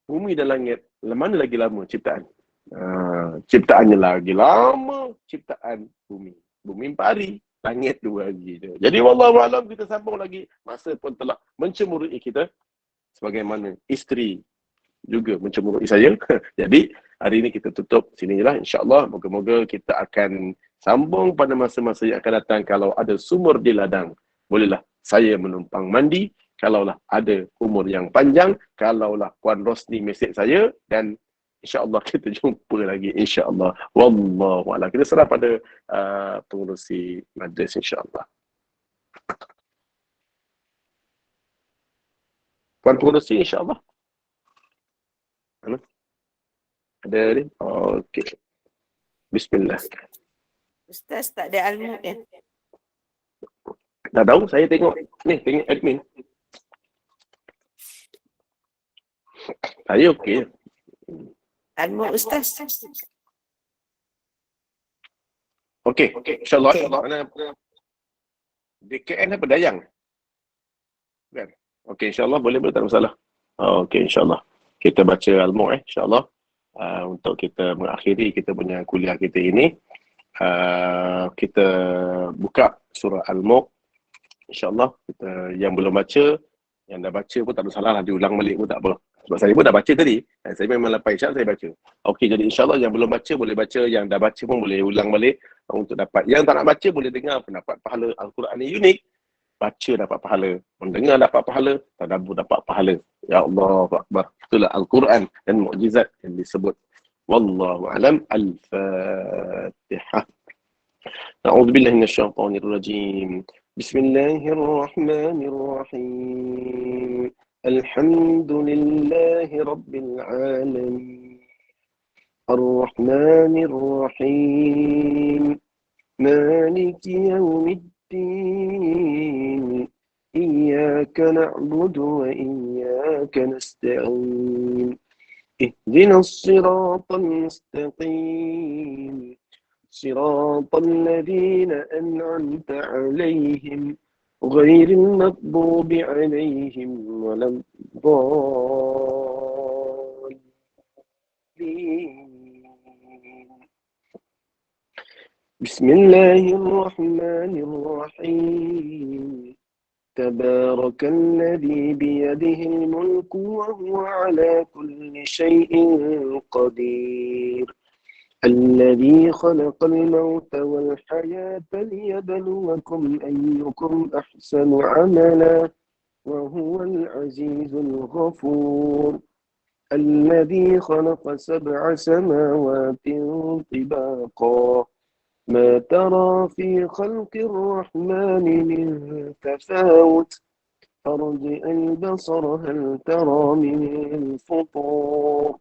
bumi dan langit, mana lagi lama ciptaan? Ciptaannya lagi lama ciptaan bumi. Bumi 4 hari, langit 2 hari je. Jadi wallahualam, kita sambung lagi. Masa pun telah mencemburui kita. Sebagaimana isteri juga mencemburui saya. Jadi hari ini kita tutup sini lah, insya-Allah. Moga-moga kita akan sambung pada masa-masa yang akan datang. Kalau ada sumur di ladang, bolehlah saya menumpang mandi. Kalaulah ada umur yang panjang, kalaulah Puan Rosni mesej saya, dan insya-Allah kita jumpa lagi, insya-Allah. Wallahu a'lam. Kita serah pada pengurusi majlis, insya-Allah. Puan pengurusi, insya-Allah. Mana? Ada ni? Okey. Bismillah. Ustaz tak ada almud ya? Dah tahu, saya tengok ni, tengok admin. Saya okey. Almud Ustaz. Okey, insya-Allah. Mana DKN apa Dayang? Kan? Okey, insya-Allah boleh, tak ada masalah. Okey, insya-Allah. Kita baca Al-Mu' insya-Allah. Untuk kita mengakhiri kita punya kuliah kita ini. Kita buka surah Al-Mu'. InsyaAllah kita yang belum baca, yang dah baca pun tak ada salah lah, diulang balik pun tak apa. Sebab saya pun dah baca tadi. Saya memang lepas isyak saya baca. Okey, jadi insyaAllah yang belum baca boleh baca, yang dah baca pun boleh ulang balik untuk dapat. Yang tak nak baca boleh dengar pendapat pahala. Al-Quran ni unik. Baca dapat pahala, mendengar dapat pahala, tadabbur dapat pahala. Ya Allah Akbar. Itulah Al-Quran dan mukjizat yang disebut. Wallahu a'lam. Al-Fatihah. A'udzu billahi minasyaitonir rajim. Bismillahirrahmanirrahim. Alhamdulillahi rabbil alamin. Ar-Rahmanir Rahim. Maliki yaumiddin. Iyyaka na'budu wa iyyaka nasta'in. Ihdinas siratal mustaqim. صراط الذين أنعمت عليهم غير المغضوب عليهم ولا الضالين. بسم الله الرحمن الرحيم. تبارك الذي بيده الملك وهو على كل شيء قدير. الذي خلق الموت والحياة ليبلوكم أيكم أحسن عملا وهو العزيز الغفور. الذي خلق 7 سماوات طباقا ما ترى في خلق الرحمن من تفاوت فارجع البصر هل ترى من فطور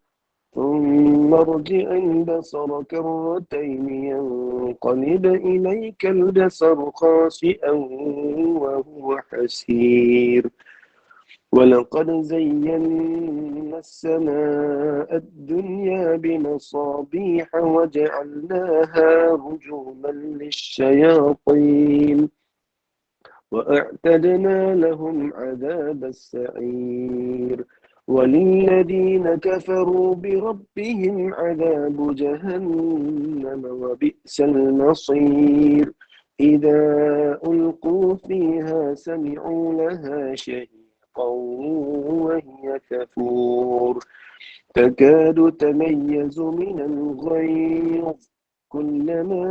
ثم ارجع البصر كرتين ينقلب إليك البصر خاسئا وهو حسير. ولقد زينا السماء الدنيا بمصابيح وجعلناها رجوما للشياطين وأعتدنا لهم عذاب السعير وللذين كفروا بربهم عذاب جهنم وبئس المصير إذا ألقوا فيها سمعوا لها شهيقا وهي تفور تكاد تميز من الغيظ كلما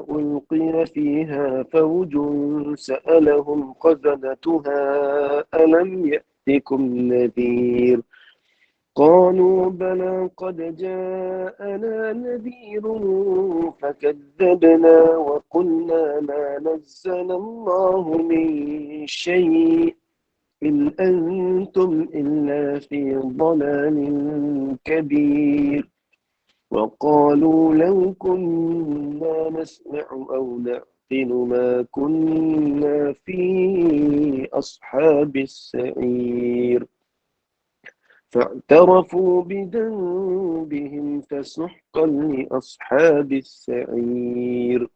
ألقي فيها فوج سألهم خزنتها ألم يأتكم نذير قالوا بلى قد جاءنا نذير فكذبنا وقلنا ما نزل الله من شيء إن أنتم إلا في ضلال كبير وقالوا لو كنا نسمع أو نعقل ما كنا في أصحاب السعير فاعترفوا بذنبهم فسحقا لأصحاب السعير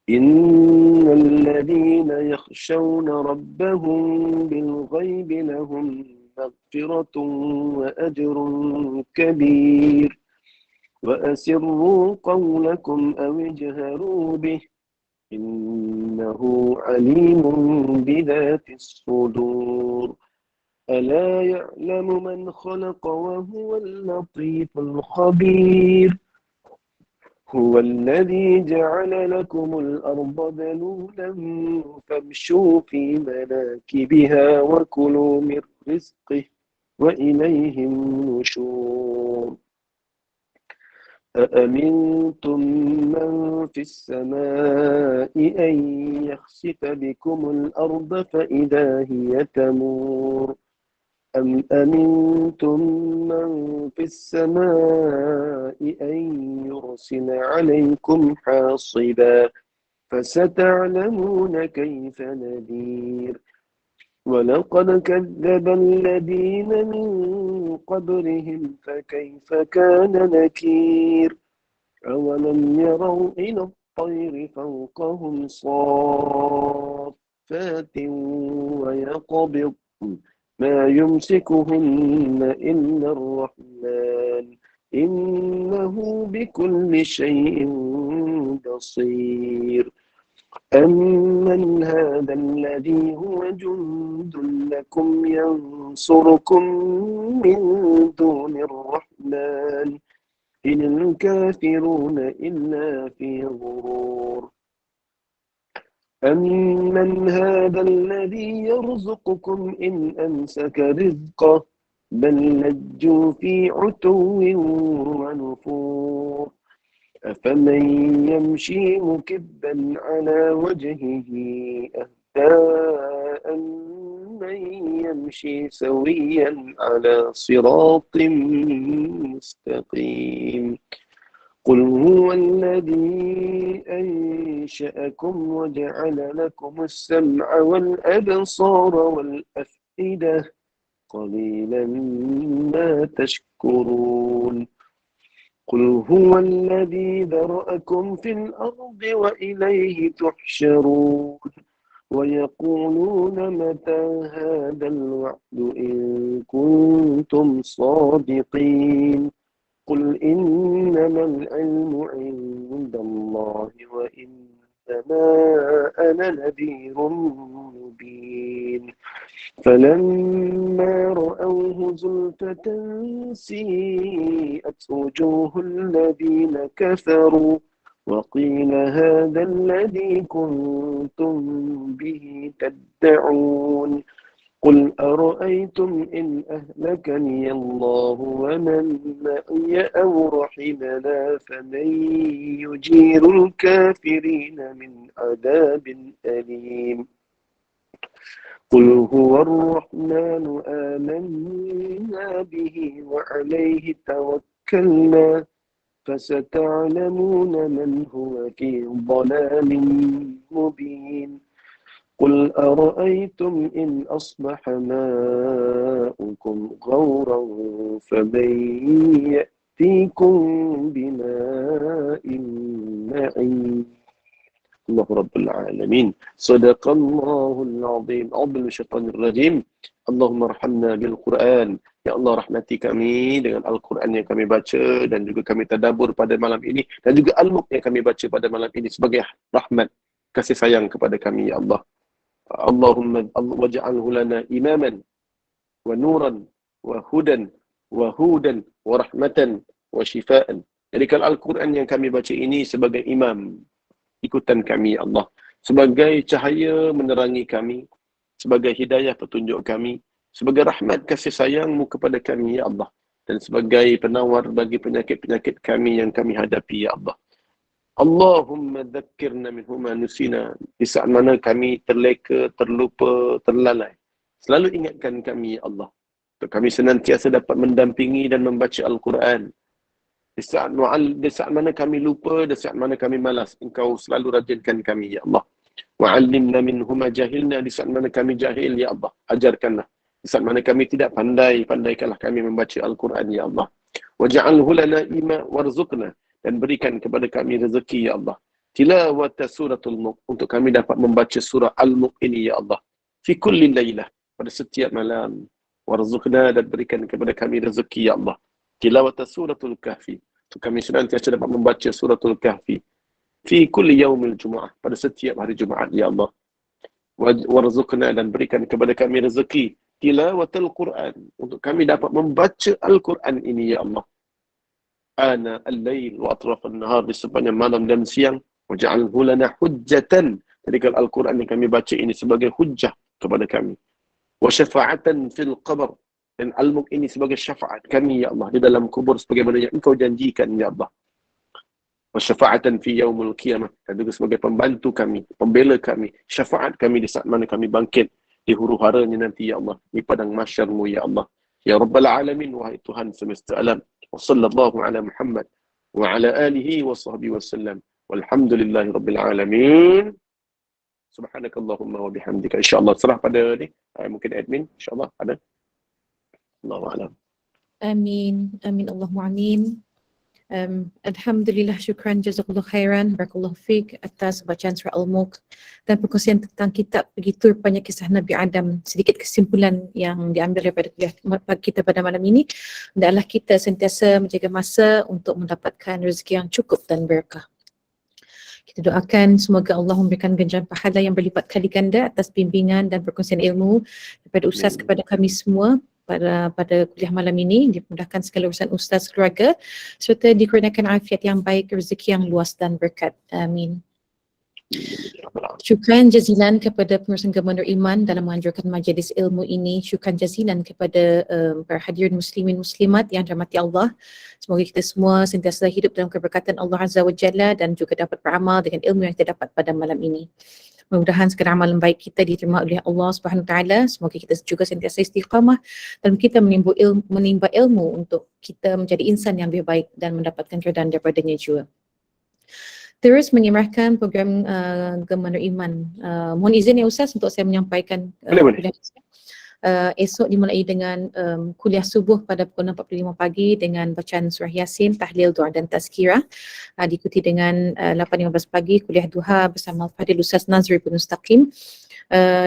إن الذين يخشون ربهم بالغيب لهم مغفرة وأجر كبير وأسروا قولكم أو اجهروا به إنه عليم بذات الصدور ألا يعلم من خلق وهو اللطيف الخبير هو الذي جعل لكم الأرض ذلولا فامشوا في مناكبها وكلوا من رزقه وإليه النشور أأمنتم من في السماء أن يخسف بكم الأرض فإذا هي تمور أم أمنتم من في السماء أن يرسل عليكم حاصبا فستعلمون كيف نذير ولقد كذب الذين من قبلهم فكيف كان نكير أولم يروا إلى الطير فوقهم صافات ويقبض ما يمسكهن إلا الرحمن إنه بكل شيء بصير أمن هذا الذي هو جند لكم ينصركم من دون الرحمن إن الكافرون إلا في غرور أمن هذا الذي يرزقكم إن أمسك رزقه بل لجوا في عتو ونفور أفمن يمشي مكبا على وجهه أهدى أمن يمشي سويا على صراط مستقيم قل هو الذي أنشأكم وجعل لكم السمع والأبصار والأفئدة قليلا ما تشكرون قل هو الذي ذرأكم في الأرض وإليه تحشرون ويقولون متى هذا الوعد إن كنتم صادقين قل إنما العلم عند الله وإنما أنا نذير مبين فلما رأوه زلفة سيئت وجوه الذين كفروا وقيل هذا الذي كنتم به تدعون قل أرأيتم إن أهلكني الله ومن معي أو رحمنا فمن يجير الكافرين من عذاب أليم قل هو الرحمن آمنا به وعليه توكلنا فستعلمون من هو في ضلال مبين قل أرأيتم إن أصبح ماؤكم غورا فمن يأتيكم بماء معين الله رب العالمين. صدق الله العظيم. أعوذ بالله من الشيطان الرجيم. اللهم ارحمنا بالقرآن. Ya Allah, rahmati kami dengan Al-Quran yang kami baca dan juga kami tadabbur pada malam ini dan juga Al-Mulk yang kami baca pada malam ini sebagai rahmat kasih sayang kepada kami, ya Allah. Allahumma waj'alhu lana imaman wa nuran wa hudan wa hudan wa rahmatan wa shifaan. Jadikan Al-Quran yang kami baca ini sebagai imam ikutan kami, ya Allah, sebagai cahaya menerangi kami, sebagai hidayah petunjuk kami, sebagai rahmat kasih sayangmu kepada kami, ya Allah, dan sebagai penawar bagi penyakit-penyakit kami yang kami hadapi, ya Allah. Allahumma dhakkirna minhuma nusina. Di saat mana kami terleka, terlupa, terlalai, selalu ingatkan kami, ya Allah, untuk kami senantiasa dapat mendampingi dan membaca Al-Quran. Di saat mana kami lupa, di saat mana kami malas, Engkau selalu rajinkan kami, ya Allah. Wa'allimna minhuma jahilna. Di saat mana kami jahil, ya Allah, ajarkanlah. Di saat mana kami tidak pandai, pandaikanlah kami membaca Al-Quran, ya Allah. Waj'alhu lana ima warzuqna. Dan berikan kepada kami rezeki, ya Allah. Tilawata suratul Mulk. Untuk kami dapat membaca surah Al-Mulk ini, ya Allah. Fi kulli laylah. Pada setiap malam. Warzuqna. Dan berikan kepada kami rezeki, ya Allah. Tilawata suratul Kahfi. Untuk kami senantiasa dapat membaca suratul Kahfi. Fi kulli yaumil Jum'ah. Pada setiap hari Jumaat, ya Allah. Warzuqna. Dan berikan kepada kami rezeki. Tilawatul Quran. Untuk kami dapat membaca Al-Quran ini, ya Allah. Ana al-lail wa atraf an-nahar. Di sepanjang malam dan siang. Waj'alhu lana hujjatan. Jadikan Al-Quran yang kami baca ini sebagai hujjah kepada kami. Wa syafa'atan fil qabr. Dan Al-Mulk ini sebagai syafaat kami, ya Allah, di dalam kubur sebagaimana yang Engkau janjikan, ya Allah. Wa syafa'atan fi yaumil qiyamah. Dan juga sebagai pembantu kami, pembela kami, syafaat kami di saat mana kami bangkit di huru-haranya nanti, ya Allah, di padang mahsyar-Mu, ya Allah. Ya Rabbal Alamin, wahai Tuhan semesta alam. Wa sallallahu ala Muhammad wa ala alihi wa sahbihi wasallam. Walhamdulillahi Rabbil Alamin. Subhanakallahumma wa bihamdika. InsyaAllah serah pada ni, mungkin admin, insyaAllah ada. Allahu a'lam. Amin. Amin. Allahumma amin. Alhamdulillah, syukran, jazakallah khairan, barakallahu fiqh atas bacaan surah Al-Mulk dan perkongsian tentang kitab begitu banyak kisah Nabi Adam. Sedikit kesimpulan yang diambil daripada kuliah kita pada malam ini adalah kita sentiasa menjaga masa untuk mendapatkan rezeki yang cukup dan berkah. Kita doakan semoga Allah memberikan ganjaran pahala yang berlipat kali ganda atas bimbingan dan perkongsian ilmu daripada Ustaz kepada kami semua pada kuliah malam ini. Dimudahkan segala urusan Ustaz, keluarga, serta dikurniakan afiat yang baik, rezeki yang luas dan berkat. Amin. Syukran jazilan kepada pengurusan Gembanur Iman dalam menganjurkan majlis ilmu ini. Syukran jazilan kepada para hadirin muslimin muslimat yang dirahmati Allah. Semoga kita semua sentiasa hidup dalam keberkatan Allah Azza wa Jalla dan juga dapat beramal dengan ilmu yang kita dapat pada malam ini. Mudah-mudahan segala amalan baik kita diterima oleh Allah Subhanahu Wa Taala. Semoga kita juga sentiasa istiqamah dan kita menimba ilmu untuk kita menjadi insan yang lebih baik dan mendapatkan keridaan daripadanya juga. Terus menyimarkan program Gembanur Iman. Mohon izin ya Ustaz untuk saya menyampaikan kuliah esok dimulai dengan kuliah subuh pada pukul 6.45 pagi dengan bacaan surah Yasin, tahlil, doa dan tazkirah. Diikuti dengan 8.15 pagi kuliah duha bersama Al-Fadhil Ustaz Nazri bin Mustaqim.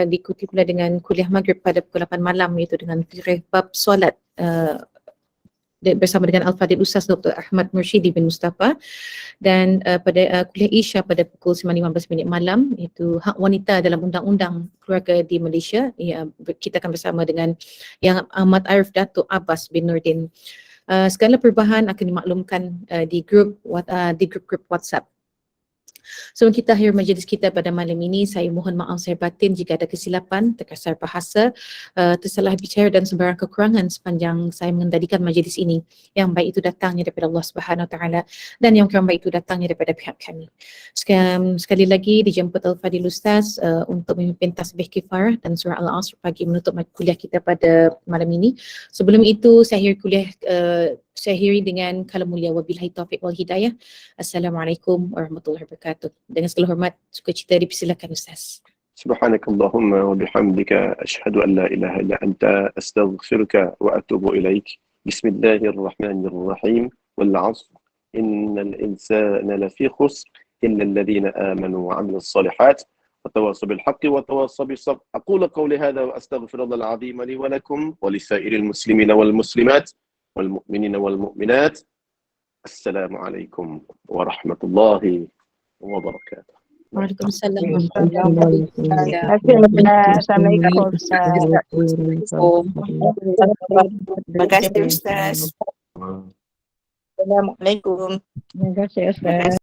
Diikuti pula dengan kuliah maghrib pada pukul 8 malam iaitu dengan fiqh bab solat bersama dengan Al-Fadhil Ustaz Dr. Ahmad Mursyidi bin Mustafa, dan pada kuliah Isya pada pukul 9.15 malam iaitu hak wanita dalam undang-undang keluarga di Malaysia. Kita akan bersama dengan Yang Ahmad Arif Datuk Abbas bin Nurdin. Segala perubahan akan dimaklumkan di grup WhatsApp. Sebelum kita akhir majlis kita pada malam ini, saya mohon maaf saya batin jika ada kesilapan, terkasar bahasa, tersalah bicara dan sebarang kekurangan sepanjang saya mengendalikan majlis ini. Yang baik itu datangnya daripada Allah Subhanahu Wa Taala dan yang kurang baik itu datangnya daripada pihak kami. Sekali lagi dijemput Al-Fadhil Ustaz untuk memimpin tasbih kifarah dan surah Al-Asr bagi menutup kuliah kita pada malam ini. Sebelum itu saya akhiri dengan kalam mulia, wabillahi taufiq wal hidayah. Assalamualaikum warahmatullahi wabarakatuh. Dengan segala hormat, sukacita dipersilakan Ustaz. Subhanakallahumma wa bihamdika asyhadu an la ilaha illa anta astaghfiruka wa atubu ilaik. Bismillahirrahmanirrahim. Wal 'asr innal insana lafi khusr إن الذين آمنوا وعملوا الصالحات وتواصوا بالحق وتواصوا بالصبر. أقول قولي هذا وأستغفر الله العظيم لي ولكم ولسائر المسلمين والمسلمات والمؤمنين والمؤمنات. السلام عليكم ورحمة الله وبركاته. Waalaikumsalam. Assalamualaikum. Terima kasih Ustaz. Assalamualaikum. Terima kasih.